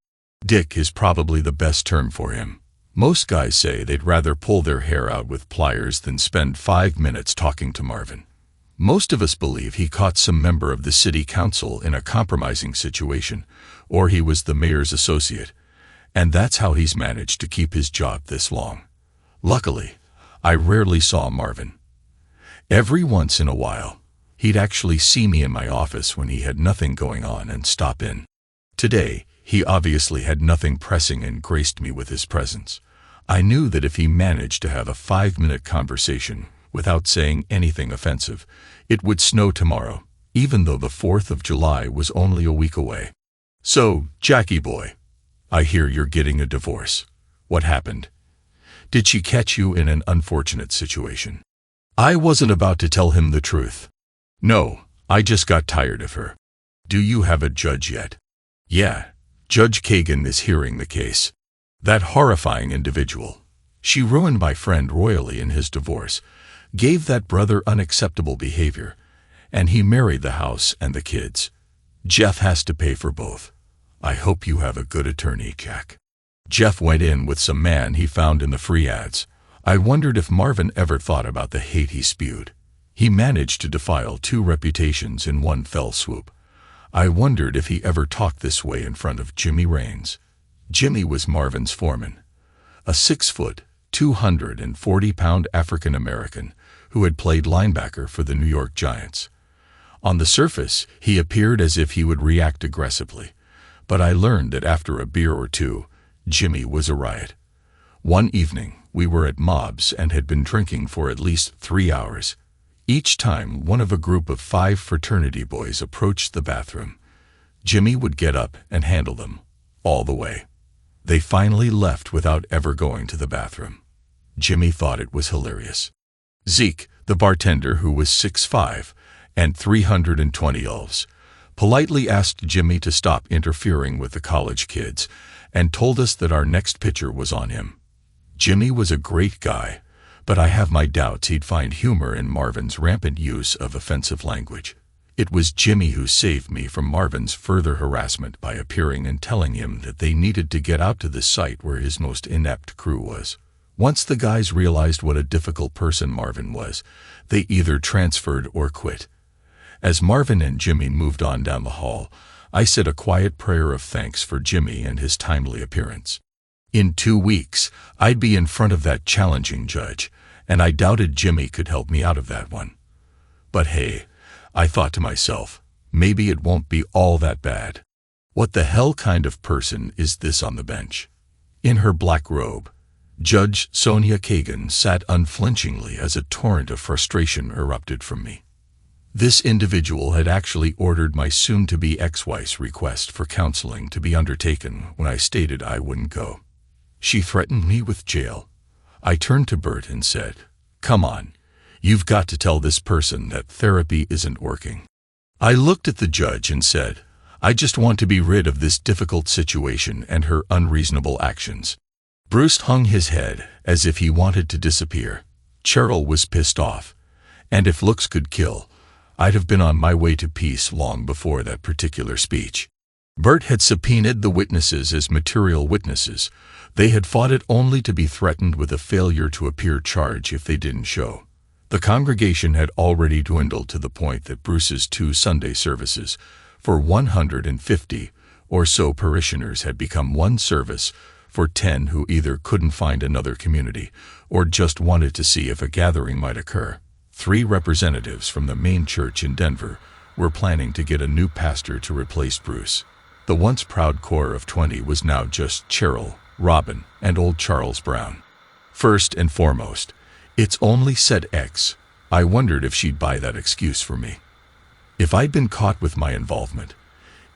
Dick is probably the best term for him. Most guys say they'd rather pull their hair out with pliers than spend 5 minutes talking to Marvin. Most of us believe he caught some member of the city council in a compromising situation, or he was the mayor's associate, and that's how he's managed to keep his job this long. Luckily, I rarely saw Marvin. Every once in a while, he'd actually see me in my office when he had nothing going on and stop in. Today, he obviously had nothing pressing and graced me with his presence. I knew that if he managed to have a 5-minute conversation without saying anything offensive, it would snow tomorrow, even though the 4th of July was only a week away. "So, Jackie boy, I hear you're getting a divorce. What happened? Did she catch you in an unfortunate situation? I wasn't about to tell him the truth. No, I just got tired of her. Do you have a judge yet? Yeah, Judge Kagan is hearing the case. That horrifying individual. She ruined my friend royally in his divorce, gave that brother unacceptable behavior, and he married the house and the kids. Jeff has to pay for both. I hope you have a good attorney, Jack. Jeff went in with some man he found in the free ads. I wondered if Marvin ever thought about the hate he spewed. He managed to defile 2 reputations in one fell swoop. I wondered if he ever talked this way in front of Jimmy Raines. Jimmy was Marvin's foreman, a 6-foot, 240-pound African-American who had played linebacker for the New York Giants. On the surface, he appeared as if he would react aggressively, but I learned that after a beer or two, Jimmy was a riot. One evening, we were at Mob's and had been drinking for at least 3 hours. Each time one of a group of 5 fraternity boys approached the bathroom, Jimmy would get up and handle them, all the way. They finally left without ever going to the bathroom. Jimmy thought it was hilarious. Zeke, the bartender who was 6'5" and 320 elves, politely asked Jimmy to stop interfering with the college kids and told us that our next pitcher was on him. Jimmy was a great guy, but I have my doubts he'd find humor in Marvin's rampant use of offensive language. It was Jimmy who saved me from Marvin's further harassment by appearing and telling him that they needed to get out to the site where his most inept crew was. Once the guys realized what a difficult person Marvin was, they either transferred or quit. As Marvin and Jimmy moved on down the hall, I said a quiet prayer of thanks for Jimmy and his timely appearance. In 2 weeks, I'd be in front of that challenging judge, and I doubted Jimmy could help me out of that one. But hey, I thought to myself, maybe it won't be all that bad. What the hell kind of person is this on the bench? In her black robe, Judge Sonia Kagan sat unflinchingly as a torrent of frustration erupted from me. This individual had actually ordered my soon-to-be ex-wife's request for counseling to be undertaken when I stated I wouldn't go. She threatened me with jail. I turned to Bert and said, "Come on, you've got to tell this person that therapy isn't working." I looked at the judge and said, "I just want to be rid of this difficult situation and her unreasonable actions." Bruce hung his head as if he wanted to disappear. Cheryl was pissed off, and if looks could kill, I'd have been on my way to peace long before that particular speech. Bert had subpoenaed the witnesses as material witnesses. They had fought it only to be threatened with a failure to appear charge if they didn't show. The congregation had already dwindled to the point that Bruce's 2 Sunday services for 150 or so parishioners had become one service for 10 who either couldn't find another community or just wanted to see if a gathering might occur. 3 representatives from the main church in Denver were planning to get a new pastor to replace Bruce. The once proud core of 20 was now just Cheryl, Robin, and old Charles Brown. First and foremost, it's only said X. I wondered if she'd buy that excuse for me. If I'd been caught with my involvement,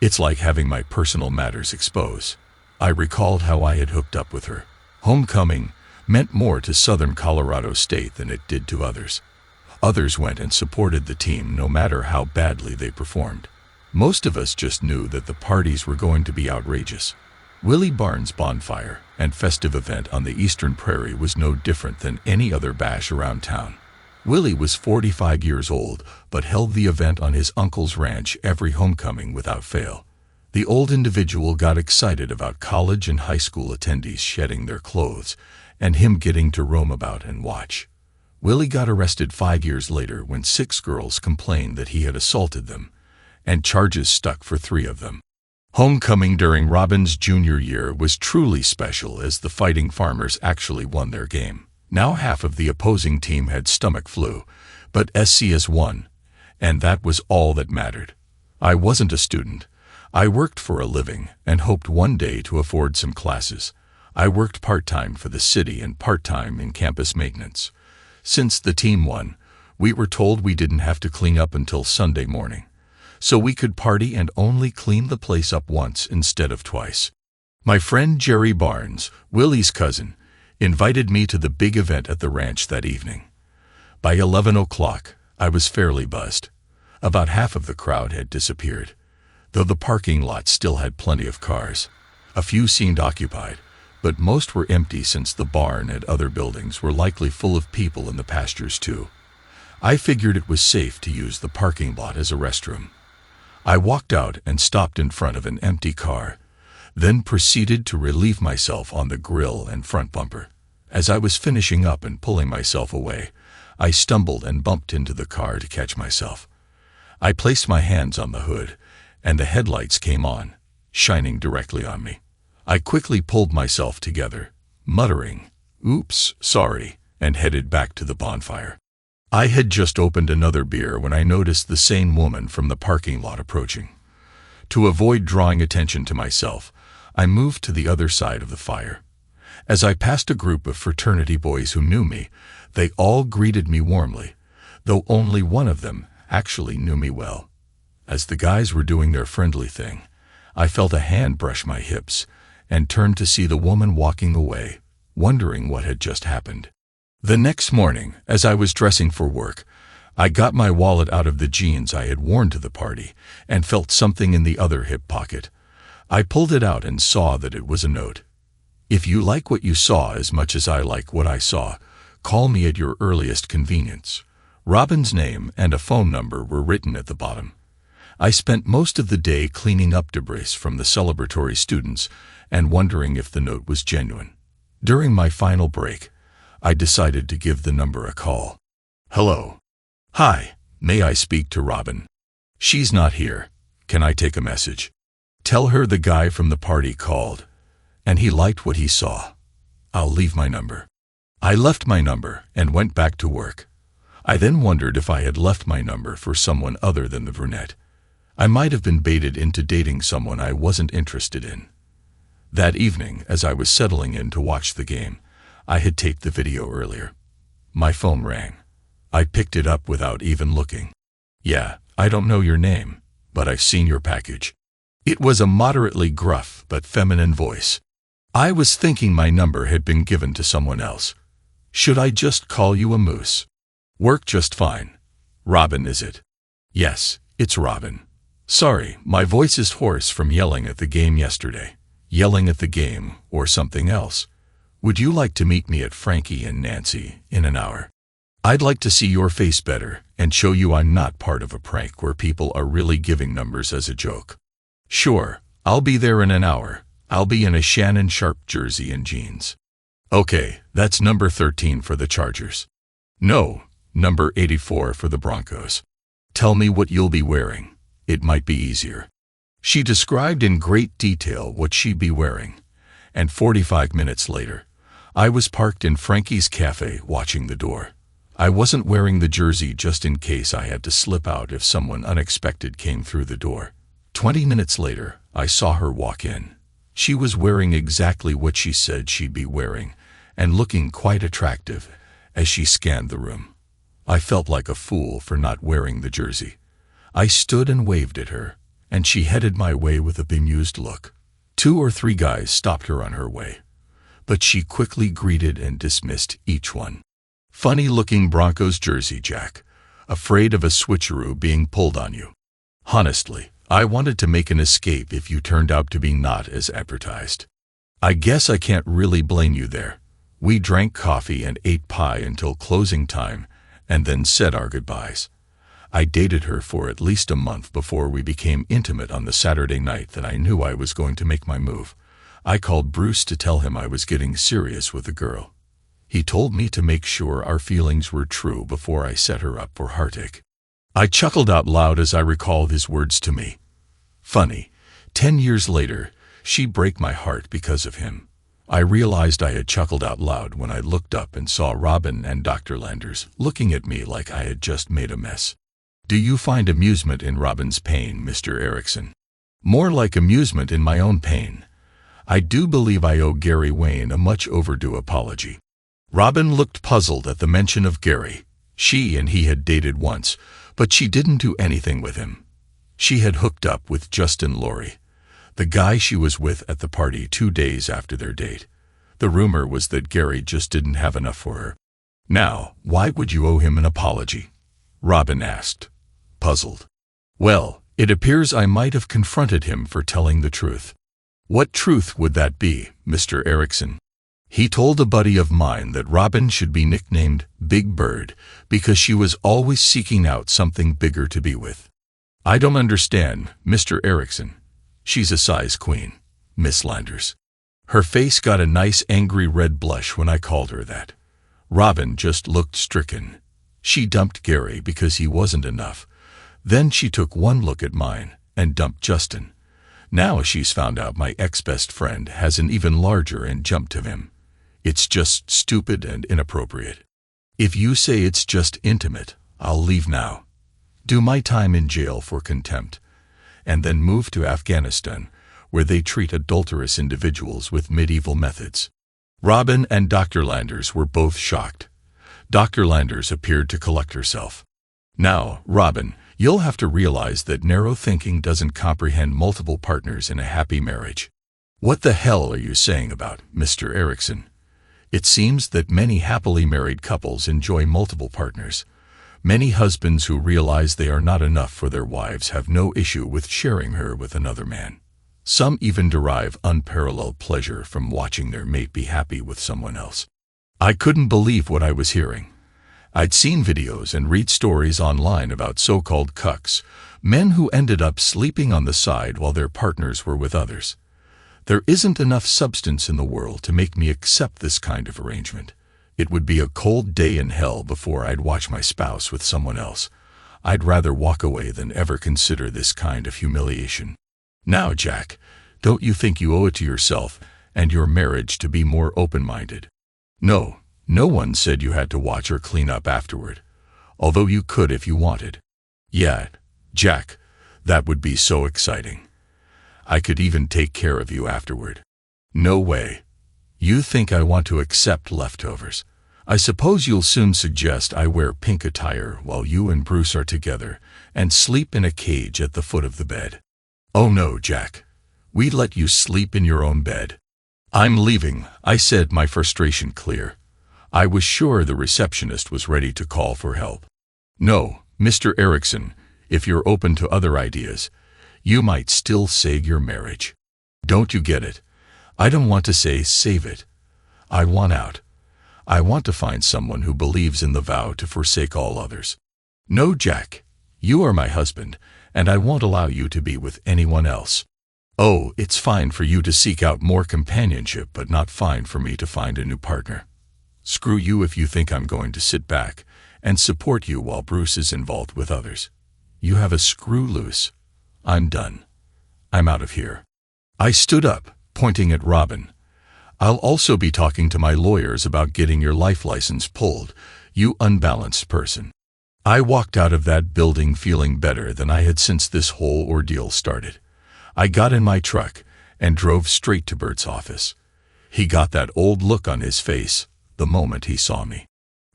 it's like having my personal matters exposed. I recalled how I had hooked up with her. Homecoming meant more to Southern Colorado State than it did to others. Others went and supported the team no matter how badly they performed. Most of us just knew that the parties were going to be outrageous. Willie Barnes' bonfire and festive event on the Eastern Prairie was no different than any other bash around town. Willie was 45 years old, but held the event on his uncle's ranch every homecoming without fail. The old individual got excited about college and high school attendees shedding their clothes and him getting to roam about and watch. Willie got arrested 5 years later when 6 girls complained that he had assaulted them, and charges stuck for 3 of them. Homecoming during Robin's junior year was truly special as the Fighting Farmers actually won their game. Now half of the opposing team had stomach flu, but SCS won, and that was all that mattered. I wasn't a student. I worked for a living and hoped one day to afford some classes. I worked part-time for the city and part-time in campus maintenance. Since the team won, we were told we didn't have to clean up until Sunday morning, so we could party and only clean the place up once instead of twice. My friend Jerry Barnes, Willie's cousin, invited me to the big event at the ranch that evening. By 11 o'clock, I was fairly buzzed. About half of the crowd had disappeared, though the parking lot still had plenty of cars. A few seemed occupied, but most were empty since the barn and other buildings were likely full of people in the pastures too. I figured it was safe to use the parking lot as a restroom. I walked out and stopped in front of an empty car, then proceeded to relieve myself on the grill and front bumper. As I was finishing up and pulling myself away, I stumbled and bumped into the car to catch myself. I placed my hands on the hood, and the headlights came on, shining directly on me. I quickly pulled myself together, muttering, "Oops, sorry," and headed back to the bonfire. I had just opened another beer when I noticed the same woman from the parking lot approaching. To avoid drawing attention to myself, I moved to the other side of the fire. As I passed a group of fraternity boys who knew me, they all greeted me warmly, though only one of them actually knew me well. As the guys were doing their friendly thing, I felt a hand brush my hips and turned to see the woman walking away, wondering what had just happened. The next morning, as I was dressing for work, I got my wallet out of the jeans I had worn to the party and felt something in the other hip pocket. I pulled it out and saw that it was a note. "If you like what you saw as much as I like what I saw, call me at your earliest convenience." Robin's name and a phone number were written at the bottom. I spent most of the day cleaning up debris from the celebratory students and wondering if the note was genuine. During my final break, I decided to give the number a call. "Hello. Hi, may I speak to Robin? She's not here. Can I take a message? Tell her the guy from the party called, and he liked what he saw. I'll leave my number." I left my number and went back to work. I then wondered if I had left my number for someone other than the brunette. I might have been baited into dating someone I wasn't interested in. That evening, as I was settling in to watch the game, I had taped the video earlier. My phone rang. I picked it up without even looking. "Yeah, I don't know your name, but I've seen your package." It was a moderately gruff but feminine voice. I was thinking my number had been given to someone else. "Should I just call you a moose?" "Work just fine. Robin, is it?" "Yes, it's Robin. Sorry, my voice is hoarse from yelling at the game yesterday." "Yelling at the game, or something else? Would you like to meet me at Frankie and Nancy in an hour? I'd like to see your face better and show you I'm not part of a prank where people are really giving numbers as a joke." "Sure, I'll be there in an hour. I'll be in a Shannon Sharp jersey and jeans." "Okay, that's number 13 for the Chargers." "No, number 84 for the Broncos." "Tell me what you'll be wearing. It might be easier." She described in great detail what she'd be wearing, and 45 minutes later, I was parked in Frankie's Cafe watching the door. I wasn't wearing the jersey just in case I had to slip out if someone unexpected came through the door. 20 minutes later, I saw her walk in. She was wearing exactly what she said she'd be wearing, and looking quite attractive as she scanned the room. I felt like a fool for not wearing the jersey. I stood and waved at her, and she headed my way with a bemused look. 2 or 3 guys stopped her on her way, but she quickly greeted and dismissed each one. "Funny-looking Broncos jersey, Jack. Afraid of a switcheroo being pulled on you." Honestly, I wanted to make an escape if you turned out to be not as advertised. I guess I can't really blame you there. We drank coffee and ate pie until closing time, and then said our goodbyes. I dated her for at least a month before we became intimate on the Saturday night that I knew I was going to make my move. I called Bruce to tell him I was getting serious with a girl. He told me to make sure our feelings were true before I set her up for heartache. I chuckled out loud as I recalled his words to me. Funny, 10 years later, she'd break my heart because of him. I realized I had chuckled out loud when I looked up and saw Robin and Dr. Landers looking at me like I had just made a mess. "Do you find amusement in Robin's pain, Mr. Erickson?" "More like amusement in my own pain. I do believe I owe Gary Wayne a much overdue apology." Robin looked puzzled at the mention of Gary. She and he had dated once, but she didn't do anything with him. She had hooked up with Justin Laurie, the guy she was with at the party 2 days after their date. The rumor was that Gary just didn't have enough for her. Now, why would you owe him an apology? Robin asked, puzzled. Well, it appears I might have confronted him for telling the truth. What truth would that be, Mr. Erickson? He told a buddy of mine that Robin should be nicknamed Big Bird because she was always seeking out something bigger to be with. I don't understand, Mr. Erickson. She's a size queen, Miss Landers. Her face got a nice angry red blush when I called her that. Robin just looked stricken. She dumped Gary because he wasn't enough. Then she took one look at mine and dumped Justin. Now she's found out my ex-best friend has an even larger and jumped to him. It's just stupid and inappropriate. If you say it's just intimate, I'll leave now. Do my time in jail for contempt, and then move to Afghanistan, where they treat adulterous individuals with medieval methods. Robin and Dr. Landers were both shocked. Dr. Landers appeared to collect herself. Now, Robin, you'll have to realize that narrow thinking doesn't comprehend multiple partners in a happy marriage. What the hell are you saying about Mr. Erickson? It seems that many happily married couples enjoy multiple partners. Many husbands who realize they are not enough for their wives have no issue with sharing her with another man. Some even derive unparalleled pleasure from watching their mate be happy with someone else. I couldn't believe what I was hearing. I'd seen videos and read stories online about so-called cucks, men who ended up sleeping on the side while their partners were with others. There isn't enough substance in the world to make me accept this kind of arrangement. It would be a cold day in hell before I'd watch my spouse with someone else. I'd rather walk away than ever consider this kind of humiliation. Now, Jack, don't you think you owe it to yourself and your marriage to be more open-minded? No one said you had to watch or clean up afterward, although you could if you wanted. Yeah, Jack, that would be so exciting. I could even take care of you afterward. No way. You think I want to accept leftovers? I suppose you'll soon suggest I wear pink attire while you and Bruce are together and sleep in a cage at the foot of the bed. Oh no, Jack. We'd let you sleep in your own bed. I'm leaving, I said, my frustration clear. I was sure the receptionist was ready to call for help. No, Mr. Erickson, if you're open to other ideas, you might still save your marriage. Don't you get it? I don't want to say save it. I want out. I want to find someone who believes in the vow to forsake all others. No, Jack, you are my husband, and I won't allow you to be with anyone else. Oh, it's fine for you to seek out more companionship, but not fine for me to find a new partner. Screw you if you think I'm going to sit back and support you while Bruce is involved with others. You have a screw loose. I'm done. I'm out of here. I stood up, pointing at Robin. I'll also be talking to my lawyers about getting your life license pulled, you unbalanced person. I walked out of that building feeling better than I had since this whole ordeal started. I got in my truck and drove straight to Bert's office. He got that old look on his face the moment he saw me.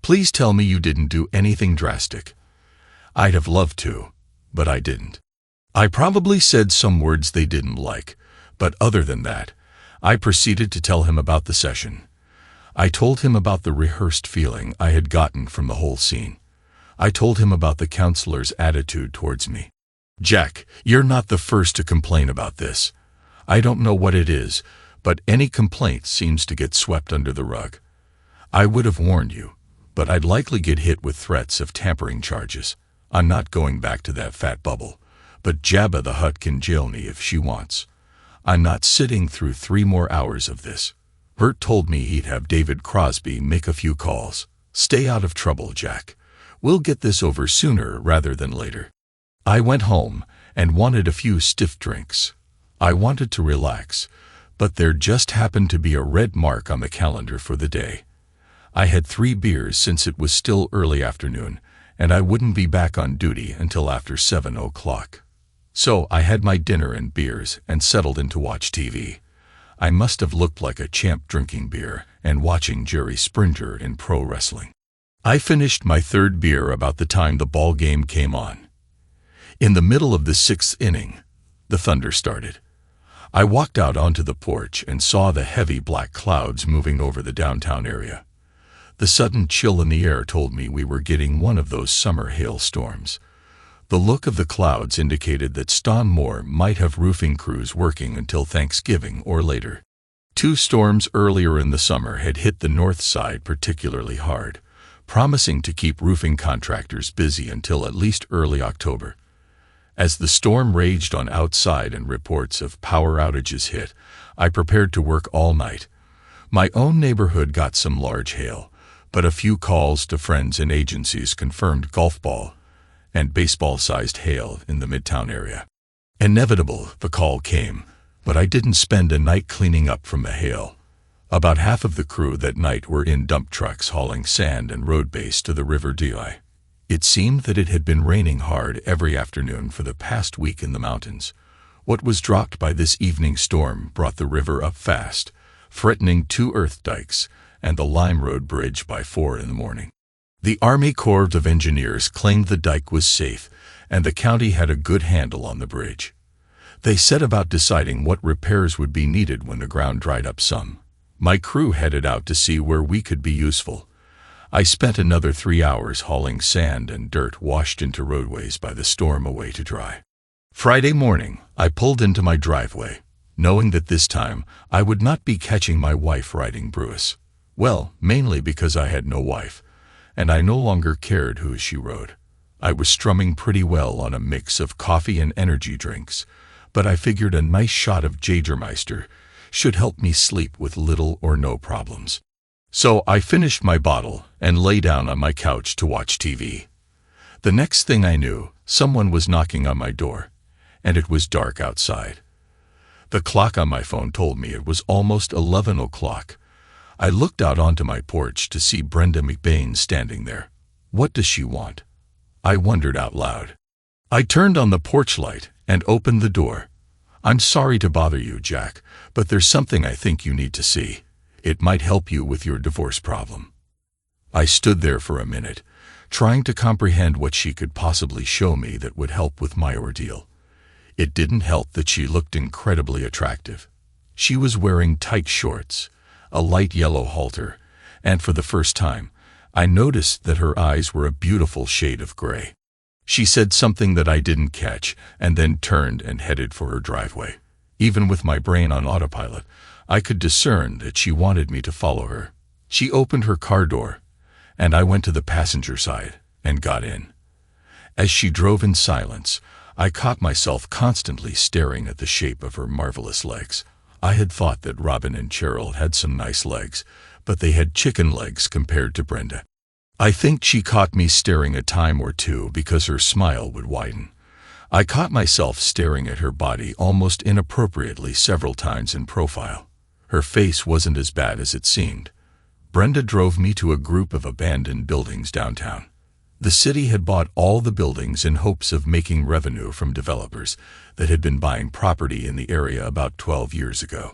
Please tell me you didn't do anything drastic. I'd have loved to, but I didn't. I probably said some words they didn't like, but other than that, I proceeded to tell him about the session. I told him about the rehearsed feeling I had gotten from the whole scene. I told him about the counselor's attitude towards me. Jack, you're not the first to complain about this. I don't know what it is, but any complaint seems to get swept under the rug. I would have warned you, but I'd likely get hit with threats of tampering charges. I'm not going back to that fat bubble, but Jabba the Hutt can jail me if she wants. I'm not sitting through 3 more hours of this. Bert told me he'd have David Crosby make a few calls. Stay out of trouble, Jack. We'll get this over sooner rather than later. I went home and wanted a few stiff drinks. I wanted to relax, but there just happened to be a red mark on the calendar for the day. I had 3 beers since it was still early afternoon, and I wouldn't be back on duty until after 7 o'clock. So I had my dinner and beers and settled in to watch TV. I must have looked like a champ drinking beer and watching Jerry Springer in pro wrestling. I finished my 3rd beer about the time the ball game came on. In the middle of the 6th inning, the thunder started. I walked out onto the porch and saw the heavy black clouds moving over the downtown area. The sudden chill in the air told me we were getting one of those summer hailstorms. The look of the clouds indicated that Moore might have roofing crews working until Thanksgiving or later. 2 storms earlier in the summer had hit the north side particularly hard, promising to keep roofing contractors busy until at least early October. As the storm raged on outside and reports of power outages hit, I prepared to work all night. My own neighborhood got some large hail, but a few calls to friends and agencies confirmed golf ball and baseball-sized hail in the Midtown area. Inevitable, the call came, but I didn't spend a night cleaning up from the hail. About half of the crew that night were in dump trucks hauling sand and road base to the River Dei. It seemed that it had been raining hard every afternoon for the past week in the mountains. What was dropped by this evening storm brought the river up fast, threatening 2 earth dikes and the Lime Road Bridge by 4 in the morning. The Army Corps of Engineers claimed the dike was safe, and the county had a good handle on the bridge. They set about deciding what repairs would be needed when the ground dried up some. My crew headed out to see where we could be useful. I spent another 3 hours hauling sand and dirt washed into roadways by the storm away to dry. Friday morning, I pulled into my driveway, knowing that this time I would not be catching my wife riding Brewis. Well, mainly because I had no wife, and I no longer cared who she rode. I was strumming pretty well on a mix of coffee and energy drinks, but I figured a nice shot of Jägermeister should help me sleep with little or no problems. So I finished my bottle and lay down on my couch to watch TV. The next thing I knew, someone was knocking on my door, and it was dark outside. The clock on my phone told me it was almost 11 o'clock. I looked out onto my porch to see Brenda McBain standing there. What does she want? I wondered out loud. I turned on the porch light and opened the door. I'm sorry to bother you, Jack, but there's something I think you need to see. It might help you with your divorce problem. I stood there for a minute, trying to comprehend what she could possibly show me that would help with my ordeal. It didn't help that she looked incredibly attractive. She was wearing tight shorts, a light yellow halter, and for the first time, I noticed that her eyes were a beautiful shade of gray. She said something that I didn't catch and then turned and headed for her driveway. Even with my brain on autopilot, I could discern that she wanted me to follow her. She opened her car door, and I went to the passenger side and got in. As she drove in silence, I caught myself constantly staring at the shape of her marvelous legs. I had thought that Robin and Cheryl had some nice legs, but they had chicken legs compared to Brenda. I think she caught me staring a time or two because her smile would widen. I caught myself staring at her body almost inappropriately several times in profile. Her face wasn't as bad as it seemed. Brenda drove me to a group of abandoned buildings downtown. The city had bought all the buildings in hopes of making revenue from developers that had been buying property in the area about 12 years ago.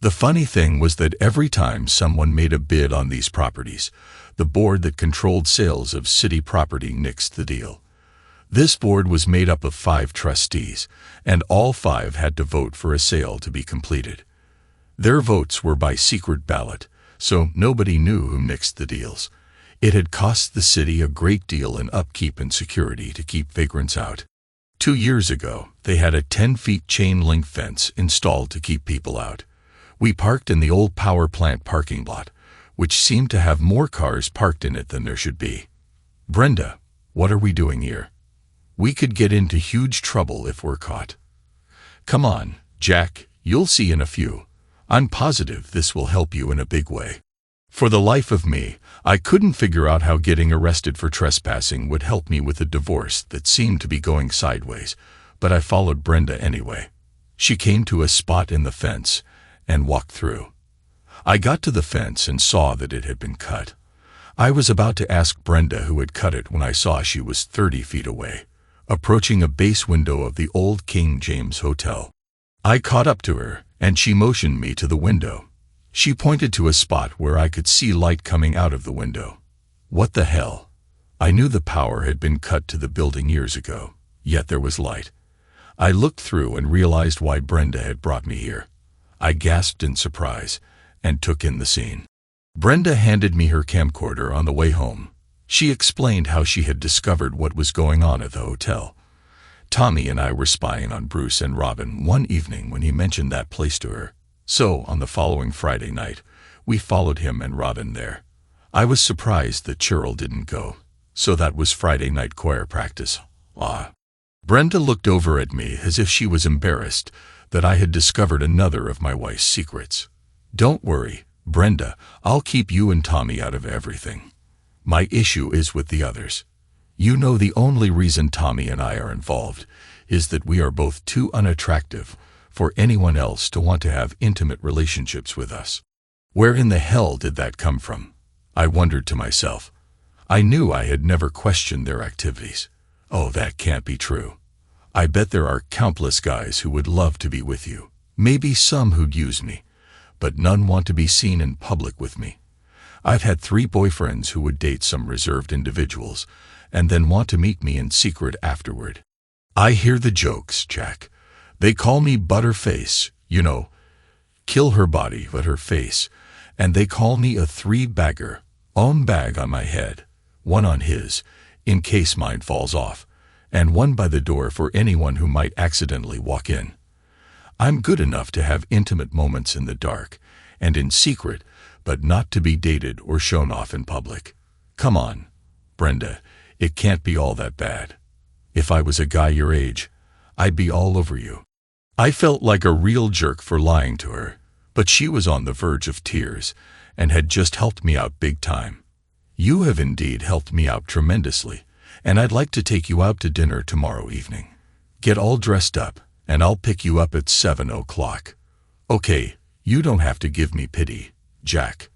The funny thing was that every time someone made a bid on these properties, the board that controlled sales of city property nixed the deal. This board was made up of 5 trustees, and all 5 had to vote for a sale to be completed. Their votes were by secret ballot, so nobody knew who nixed the deals. It had cost the city a great deal in upkeep and security to keep vagrants out. 2 years ago, they had a 10-foot chain-link fence installed to keep people out. We parked in the old power plant parking lot, which seemed to have more cars parked in it than there should be. Brenda, what are we doing here? We could get into huge trouble if we're caught. Come on, Jack, you'll see in a few. I'm positive this will help you in a big way. For the life of me, I couldn't figure out how getting arrested for trespassing would help me with a divorce that seemed to be going sideways, but I followed Brenda anyway. She came to a spot in the fence and walked through. I got to the fence and saw that it had been cut. I was about to ask Brenda who had cut it when I saw she was 30 feet away, approaching a base window of the old King James Hotel. I caught up to her, and she motioned me to the window. She pointed to a spot where I could see light coming out of the window. What the hell? I knew the power had been cut to the building years ago, yet there was light. I looked through and realized why Brenda had brought me here. I gasped in surprise and took in the scene. Brenda handed me her camcorder on the way home. She explained how she had discovered what was going on at the hotel. Tommy and I were spying on Bruce and Robin one evening when he mentioned that place to her. So, on the following Friday night, we followed him and Robin there. I was surprised that Cheryl didn't go. So that was Friday night choir practice. Brenda looked over at me as if she was embarrassed that I had discovered another of my wife's secrets. Don't worry, Brenda, I'll keep you and Tommy out of everything. My issue is with the others. You know the only reason Tommy and I are involved is that we are both too unattractive for anyone else to want to have intimate relationships with us. Where in the hell did that come from? I wondered to myself. I knew I had never questioned their activities. Oh, that can't be true. I bet there are countless guys who would love to be with you. Maybe some who'd use me, but none want to be seen in public with me. I've had 3 boyfriends who would date some reserved individuals and then want to meet me in secret afterward. I hear the jokes, Jack. They call me Butterface, you know. Kill her body, but her face. And they call me a 3-bagger. Bag on my head, one on his, in case mine falls off, and one by the door for anyone who might accidentally walk in. I'm good enough to have intimate moments in the dark and in secret, but not to be dated or shown off in public. Come on, Brenda, it can't be all that bad. If I was a guy your age, I'd be all over you. I felt like a real jerk for lying to her, but she was on the verge of tears and had just helped me out big time. You have indeed helped me out tremendously, and I'd like to take you out to dinner tomorrow evening. Get all dressed up, and I'll pick you up at 7 o'clock. Okay, you don't have to give me pity, Jack.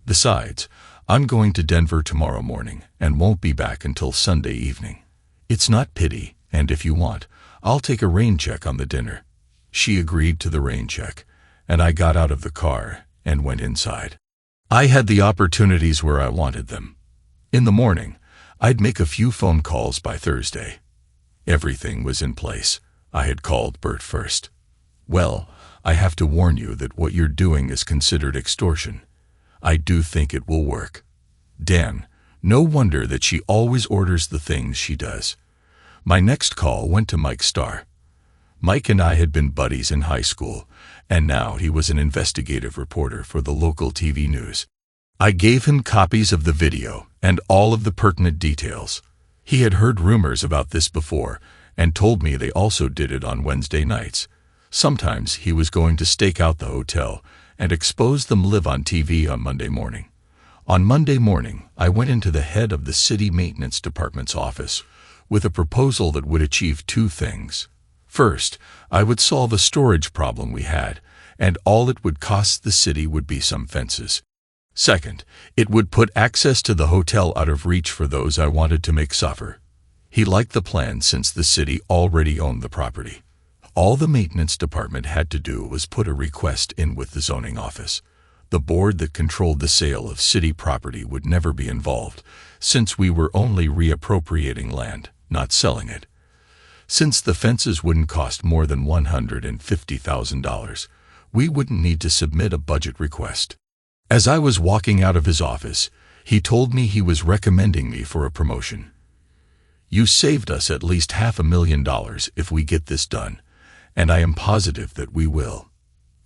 Besides, I'm going to Denver tomorrow morning and won't be back until Sunday evening. It's not pity, and if you want, I'll take a rain check on the dinner. She agreed to the rain check, and I got out of the car and went inside. I had the opportunities where I wanted them. In the morning, I'd make a few phone calls by Thursday. Everything was in place. I had called Bert first. Well, I have to warn you that what you're doing is considered extortion. I do think it will work. Dan, no wonder that she always orders the things she does. My next call went to Mike Starr. Mike and I had been buddies in high school, and now he was an investigative reporter for the local TV news. I gave him copies of the video and all of the pertinent details. He had heard rumors about this before and told me they also did it on Wednesday nights. Sometimes he was going to stake out the hotel and expose them live on TV on Monday morning. On Monday morning, I went into the head of the city maintenance department's office with a proposal that would achieve 2 things. First, I would solve a storage problem we had, and all it would cost the city would be some fences. Second, it would put access to the hotel out of reach for those I wanted to make suffer. He liked the plan since the city already owned the property. All the maintenance department had to do was put a request in with the zoning office. The board that controlled the sale of city property would never be involved, since we were only reappropriating land, not selling it. Since the fences wouldn't cost more than $150,000, we wouldn't need to submit a budget request. As I was walking out of his office, he told me he was recommending me for a promotion. You saved us at least $500,000 if we get this done, and I am positive that we will.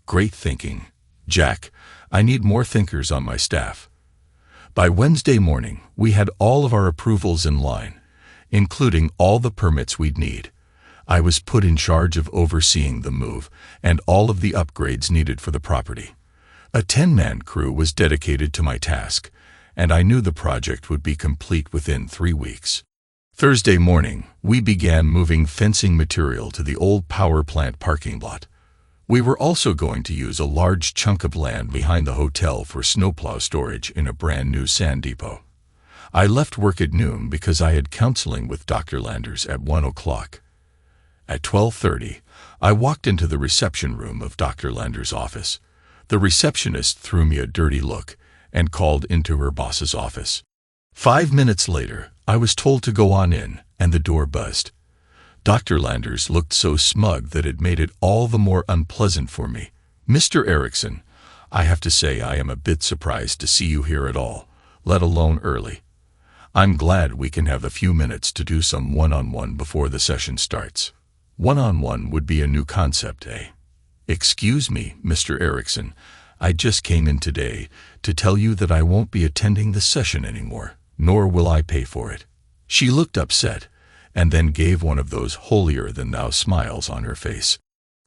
Great thinking, Jack. I need more thinkers on my staff. By Wednesday morning, we had all of our approvals in line, including all the permits we'd need. I was put in charge of overseeing the move and all of the upgrades needed for the property. A 10-man crew was dedicated to my task, and I knew the project would be complete within 3 weeks. Thursday morning, we began moving fencing material to the old power plant parking lot. We were also going to use a large chunk of land behind the hotel for snowplow storage in a brand new sand depot. I left work at noon because I had counseling with Dr. Landers at 1 o'clock. At 12:30, I walked into the reception room of Dr. Landers' office. The receptionist threw me a dirty look and called into her boss's office. 5 minutes later, I was told to go on in, and the door buzzed. Dr. Landers looked so smug that it made it all the more unpleasant for me. "Mr. Erickson, I have to say I am a bit surprised to see you here at all, let alone early. I'm glad we can have a few minutes to do some one-on-one before the session starts." One-on-one would be a new concept, eh? "Excuse me, Mr. Erickson, I just came in today to tell you that I won't be attending the session anymore, nor will I pay for it." She looked upset, and then gave one of those holier-than-thou smiles on her face.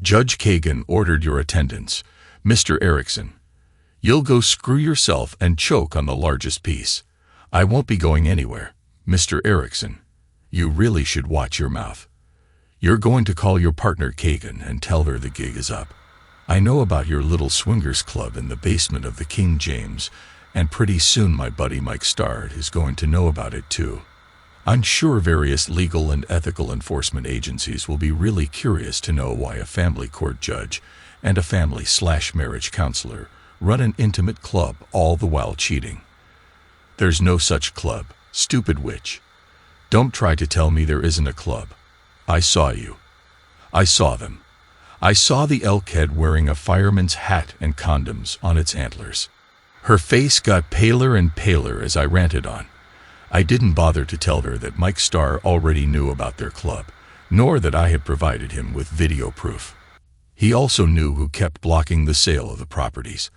"Judge Kagan ordered your attendance, Mr. Erickson. You'll go screw yourself and choke on the largest piece. I won't be going anywhere. Mr. Erickson, you really should watch your mouth. You're going to call your partner Kagan and tell her the gig is up. I know about your little swingers club in the basement of the King James, and pretty soon my buddy Mike Starr is going to know about it too. I'm sure various legal and ethical enforcement agencies will be really curious to know why a family court judge and a family/marriage counselor run an intimate club all the while cheating. There's no such club, stupid witch. Don't try to tell me there isn't a club. I saw you. I saw them. I saw the elk head wearing a fireman's hat and condoms on its antlers." Her face got paler and paler as I ranted on. I didn't bother to tell her that Mike Starr already knew about their club, nor that I had provided him with video proof. He also knew who kept blocking the sale of the properties.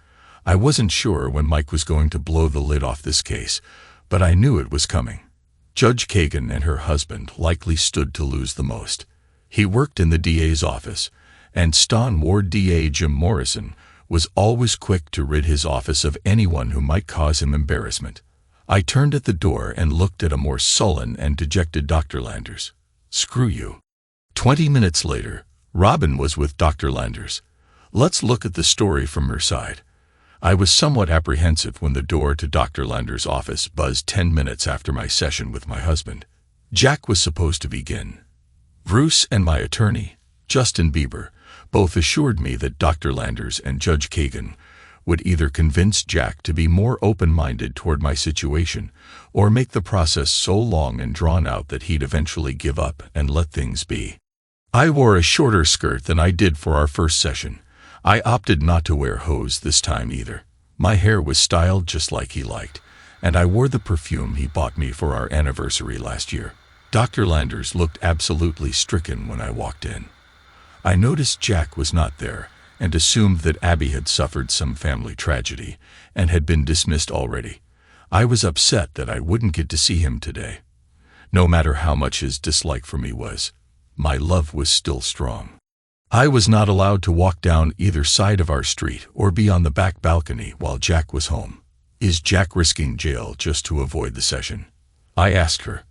I wasn't sure when Mike was going to blow the lid off this case, but I knew it was coming. Judge Kagan and her husband likely stood to lose the most. He worked in the DA's office, and stalwart DA Jim Morrison was always quick to rid his office of anyone who might cause him embarrassment. I turned at the door and looked at a more sullen and dejected Dr. Landers. "Screw you." 20 minutes later, Robin was with Dr. Landers. Let's look at the story from her side. I was somewhat apprehensive when the door to Dr. Landers' office buzzed 10 minutes after my session with my husband. Jack was supposed to begin. Bruce and my attorney, Justin Bieber, both assured me that Dr. Landers and Judge Kagan would either convince Jack to be more open-minded toward my situation or make the process so long and drawn out that he'd eventually give up and let things be. I wore a shorter skirt than I did for our first session. I opted not to wear hose this time either. My hair was styled just like he liked, and I wore the perfume he bought me for our anniversary last year. Dr. Landers looked absolutely stricken when I walked in. I noticed Jack was not there and assumed that Abby had suffered some family tragedy and had been dismissed already. I was upset that I wouldn't get to see him today. No matter how much his dislike for me was, my love was still strong. I was not allowed to walk down either side of our street or be on the back balcony while Jack was home. Is Jack risking jail just to avoid the session? I asked her.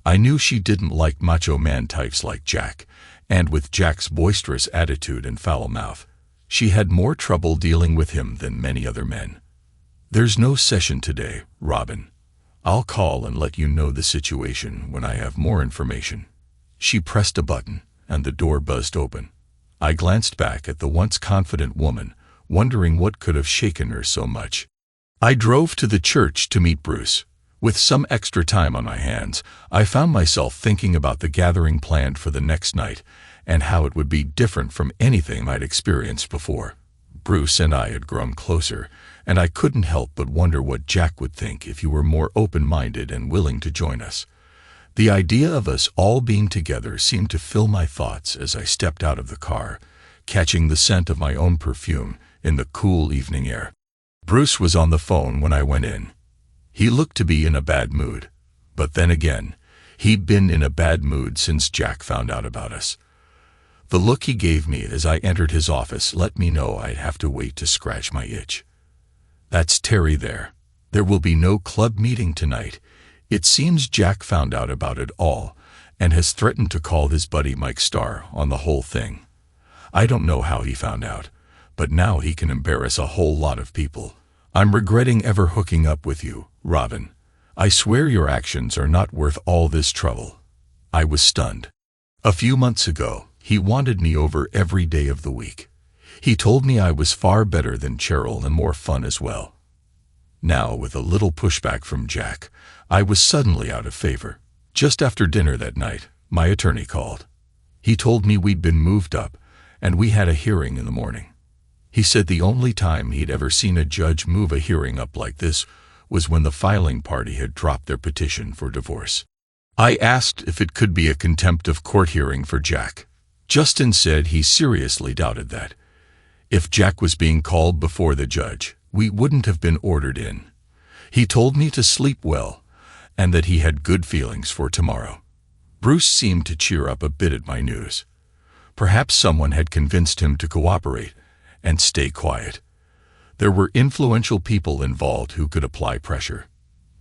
I knew she didn't like macho man types like Jack, and with Jack's boisterous attitude and foul mouth, she had more trouble dealing with him than many other men. There's no session today, Robin. I'll call and let you know the situation when I have more information. She pressed a button, and the door buzzed open. I glanced back at the once confident woman, wondering what could have shaken her so much. I drove to the church to meet Bruce. With some extra time on my hands, I found myself thinking about the gathering planned for the next night and how it would be different from anything I'd experienced before. Bruce and I had grown closer, and I couldn't help but wonder what Jack would think if he were more open-minded and willing to join us. The idea of us all being together seemed to fill my thoughts as I stepped out of the car, catching the scent of my own perfume in the cool evening air. Bruce was on the phone when I went in. He looked to be in a bad mood, but then again, he'd been in a bad mood since Jack found out about us. The look he gave me as I entered his office let me know I'd have to wait to scratch my itch. "That's Terry there. There will be no club meeting tonight. It seems Jack found out about it all and has threatened to call his buddy Mike Starr on the whole thing. I don't know how he found out, but now he can embarrass a whole lot of people. I'm regretting ever hooking up with you, Robin. I swear your actions are not worth all this trouble." I was stunned. A few months ago, he wanted me over every day of the week. He told me I was far better than Cheryl and more fun as well. Now, with a little pushback from Jack, I was suddenly out of favor. Just after dinner that night, my attorney called. He told me we'd been moved up, and we had a hearing in the morning. He said the only time he'd ever seen a judge move a hearing up like this was when the filing party had dropped their petition for divorce. I asked if it could be a contempt of court hearing for Jack. Justin said he seriously doubted that. If Jack was being called before the judge, we wouldn't have been ordered in. He told me to sleep well, and that he had good feelings for tomorrow. Bruce seemed to cheer up a bit at my news. Perhaps someone had convinced him to cooperate and stay quiet. There were influential people involved who could apply pressure.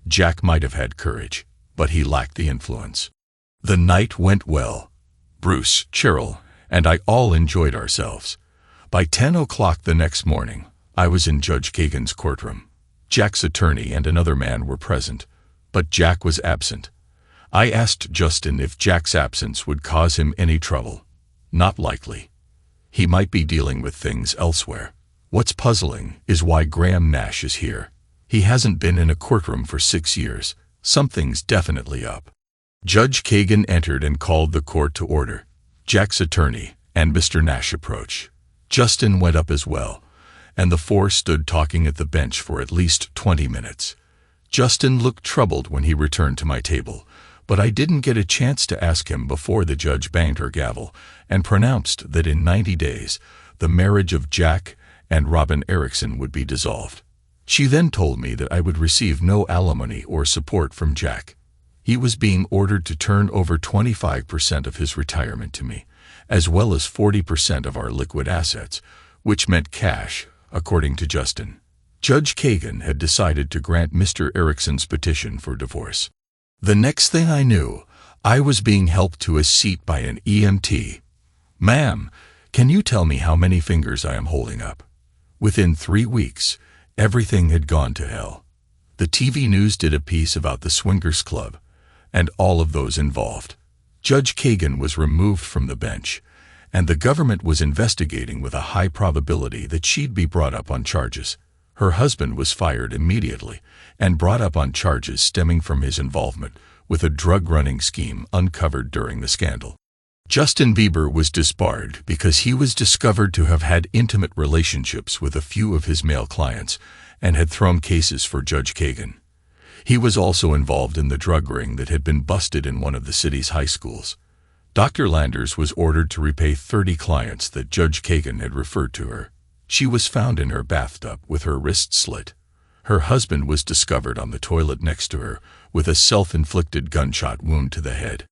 Jack might have had courage, but he lacked the influence. The night went well. Bruce, Cheryl, and I all enjoyed ourselves. By 10 o'clock the next morning, I was in Judge Kagan's courtroom. Jack's attorney and another man were present, but Jack was absent. I asked Justin if Jack's absence would cause him any trouble. Not likely. He might be dealing with things elsewhere. What's puzzling is why Graham Nash is here. He hasn't been in a courtroom for 6 years. Something's definitely up. Judge Kagan entered and called the court to order. Jack's attorney and Mr. Nash approached. Justin went up as well, and the four stood talking at the bench for at least 20 minutes. Justin looked troubled when he returned to my table, but I didn't get a chance to ask him before the judge banged her gavel and pronounced that in 90 days, the marriage of Jack and Robin Erickson would be dissolved. She then told me that I would receive no alimony or support from Jack. He was being ordered to turn over 25% of his retirement to me, as well as 40% of our liquid assets, which meant cash, according to Justin. Judge Kagan had decided to grant Mr. Erickson's petition for divorce. The next thing I knew, I was being helped to a seat by an EMT. "Ma'am, can you tell me how many fingers I am holding up?" Within 3 weeks, everything had gone to hell. The TV news did a piece about the Swingers Club and all of those involved. Judge Kagan was removed from the bench, and the government was investigating with a high probability that she'd be brought up on charges. Her husband was fired immediately and brought up on charges stemming from his involvement with a drug-running scheme uncovered during the scandal. Justin Bieber was disbarred because he was discovered to have had intimate relationships with a few of his male clients and had thrown cases for Judge Kagan. He was also involved in the drug ring that had been busted in one of the city's high schools. Dr. Landers was ordered to repay 30 clients that Judge Kagan had referred to her. She was found in her bathtub with her wrist slit. Her husband was discovered on the toilet next to her with a self-inflicted gunshot wound to the head.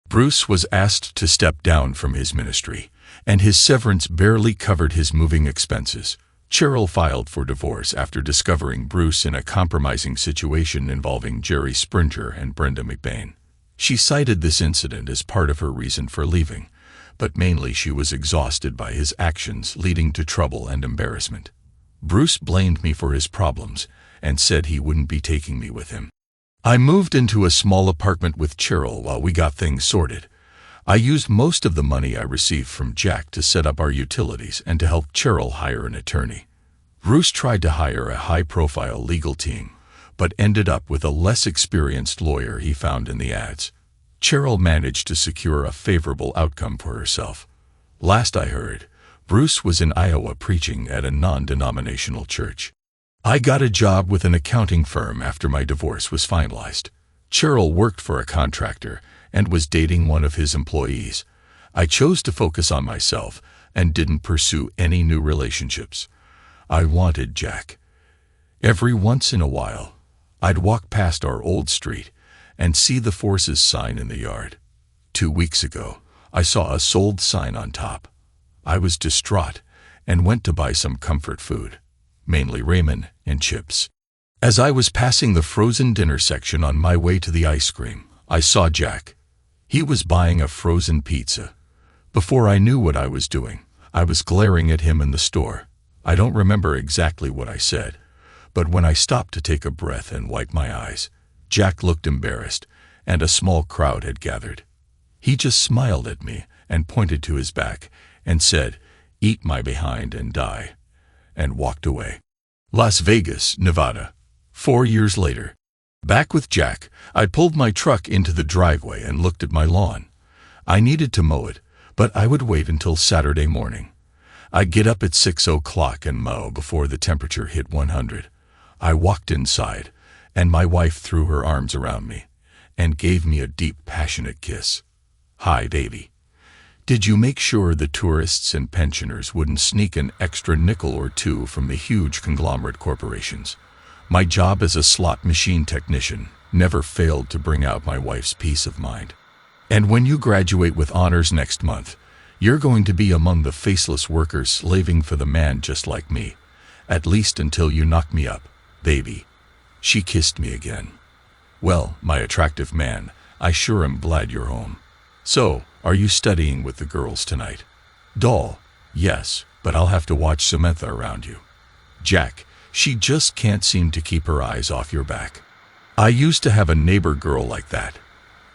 Bruce was asked to step down from his ministry, and his severance barely covered his moving expenses. Cheryl filed for divorce after discovering Bruce in a compromising situation involving Jerry Springer and Brenda McBain. She cited this incident as part of her reason for leaving, but mainly she was exhausted by his actions leading to trouble and embarrassment. Bruce blamed me for his problems and said he wouldn't be taking me with him. I moved into a small apartment with Cheryl while we got things sorted. I used most of the money I received from Jack to set up our utilities and to help Cheryl hire an attorney. Bruce tried to hire a high-profile legal team, but ended up with a less experienced lawyer he found in the ads. Cheryl managed to secure a favorable outcome for herself. Last I heard, Bruce was in Iowa preaching at a non-denominational church. I got a job with an accounting firm after my divorce was finalized. Cheryl worked for a contractor and was dating one of his employees. I chose to focus on myself and didn't pursue any new relationships. I wanted Jack. Every once in a while, I'd walk past our old street and see the Forces sign in the yard. 2 weeks ago, I saw a sold sign on top. I was distraught and went to buy some comfort food, mainly ramen and chips. As I was passing the frozen dinner section on my way to the ice cream, I saw Jack. He was buying a frozen pizza. Before I knew what I was doing, I was glaring at him in the store. I don't remember exactly what I said, but when I stopped to take a breath and wipe my eyes, Jack looked embarrassed, and a small crowd had gathered. He just smiled at me and pointed to his back and said, "Eat my behind and die," and walked away. Las Vegas, Nevada. 4 years later. Back with Jack, I pulled my truck into the driveway and looked at my lawn. I needed to mow it, But I would wait until Saturday morning. I'd get up at 6 o'clock and mow before the temperature hit 100. I walked inside, and my wife threw her arms around me and gave me a deep, passionate kiss. "Hi, baby. Did you make sure the tourists and pensioners wouldn't sneak an extra nickel or two from the huge conglomerate corporations?" My job as a slot machine technician never failed to bring out my wife's peace of mind. "And when you graduate with honors next month, you're going to be among the faceless workers slaving for the man just like me, at least until you knock me up, baby." She kissed me again. "Well, my attractive man, I sure am glad you're home. So, are you studying with the girls tonight?" "Doll, yes, but I'll have to watch Samantha around you." "Jack, she just can't seem to keep her eyes off your back." I used to have a neighbor girl like that.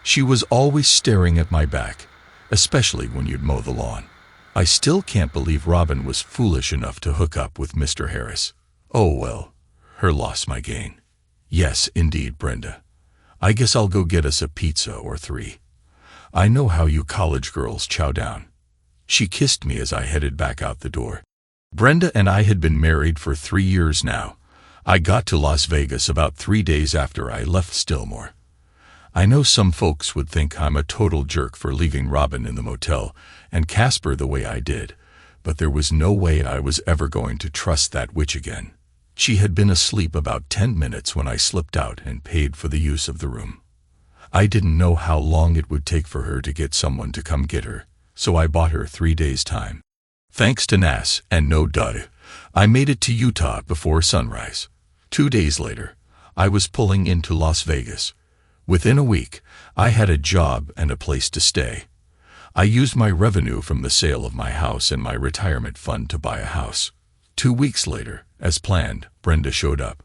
She was always staring at my back, especially when you'd mow the lawn. I still can't believe Robin was foolish enough to hook up with Mr. Harris. Oh well, her loss my gain. Yes, indeed, Brenda. I guess I'll go get us a pizza or 3. I know how you college girls chow down. She kissed me as I headed back out the door. Brenda and I had been married for 3 years now. I got to Las Vegas about 3 days after I left Stillmore. I know some folks would think I'm a total jerk for leaving Robin in the motel and Casper the way I did, but there was no way I was ever going to trust that witch again. She had been asleep about 10 minutes when I slipped out and paid for the use of the room. I didn't know how long it would take for her to get someone to come get her, so I bought her 3 days' time. Thanks to Nas and no dud, I made it to Utah before sunrise. 2 days later, I was pulling into Las Vegas. Within a week, I had a job and a place to stay. I used my revenue from the sale of my house and my retirement fund to buy a house. 2 weeks later, as planned, Brenda showed up.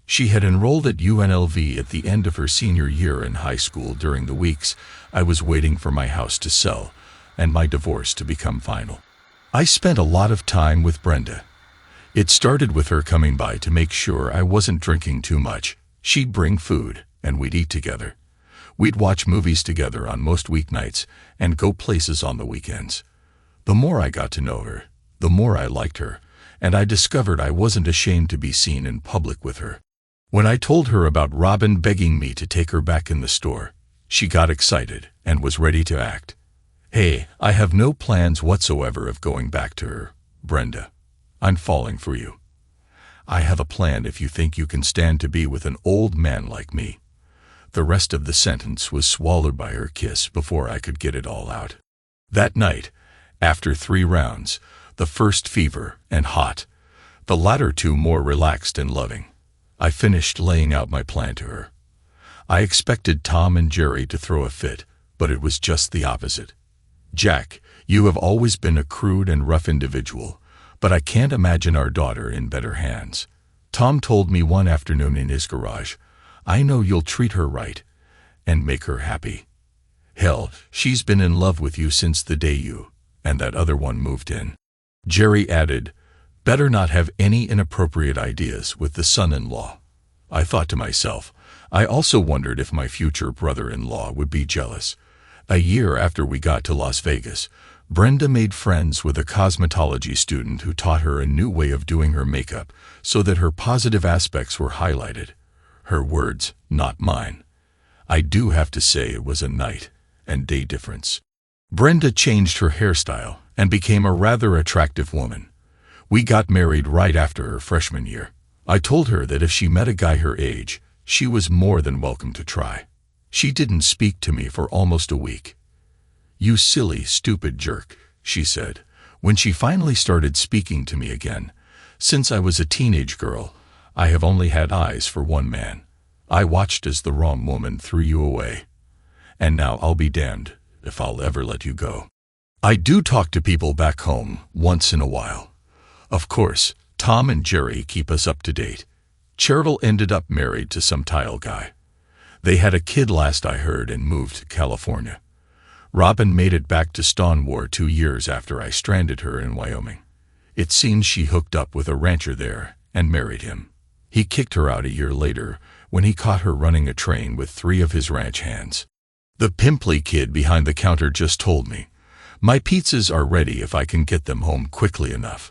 She had enrolled at UNLV at the end of her senior year in high school during the weeks I was waiting for my house to sell and my divorce to become final. I spent a lot of time with Brenda. It started with her coming by to make sure I wasn't drinking too much. She'd bring food, and we'd eat together. We'd watch movies together on most weeknights and go places on the weekends. The more I got to know her, the more I liked her, and I discovered I wasn't ashamed to be seen in public with her. When I told her about Robin begging me to take her back in the store, she got excited and was ready to act. "Hey, I have no plans whatsoever of going back to her, Brenda. I'm falling for you. I have a plan if you think you can stand to be with an old man like me." The rest of the sentence was swallowed by her kiss before I could get it all out. That night, after 3 rounds, the first fever and hot, the latter 2 more relaxed and loving, I finished laying out my plan to her. I expected Tom and Jerry to throw a fit, but it was just the opposite. "Jack, you have always been a crude and rough individual, but I can't imagine our daughter in better hands." Tom told me one afternoon in his garage, "I know you'll treat her right and make her happy. Hell, she's been in love with you since the day you and that other one moved in." Jerry added, "Better not have any inappropriate ideas with the son-in-law." I thought to myself, I also wondered if my future brother-in-law would be jealous. A year after we got to Las Vegas, Brenda made friends with a cosmetology student who taught her a new way of doing her makeup so that her positive aspects were highlighted. Her words, not mine. I do have to say it was a night and day difference. Brenda changed her hairstyle and became a rather attractive woman. We got married right after her freshman year. I told her that if she met a guy her age, she was more than welcome to try. She didn't speak to me for almost a week. "You silly, stupid jerk," she said, when she finally started speaking to me again. "Since I was a teenage girl, I have only had eyes for one man. I watched as the wrong woman threw you away. And now I'll be damned if I'll ever let you go." I do talk to people back home once in a while. Of course, Tom and Jerry keep us up to date. Cheryl ended up married to some tile guy. They had a kid last I heard and moved to California. Robin made it back to Stonewar 2 years after I stranded her in Wyoming. It seems she hooked up with a rancher there and married him. He kicked her out a year later when he caught her running a train with 3 of his ranch hands. The pimply kid behind the counter just told me, My pizzas are ready if I can get them home quickly enough.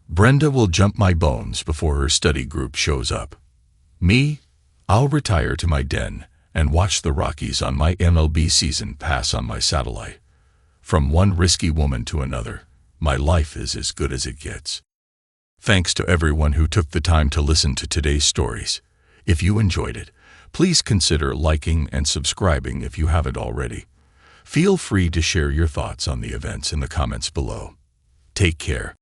Brenda will jump my bones before her study group shows up. Me? I'll retire to my den and watch the Rockies on my MLB season pass on my satellite. From one risky woman to another, my life is as good as it gets. Thanks to everyone who took the time to listen to today's stories. If you enjoyed it, please consider liking and subscribing if you haven't already. Feel free to share your thoughts on the events in the comments below. Take care.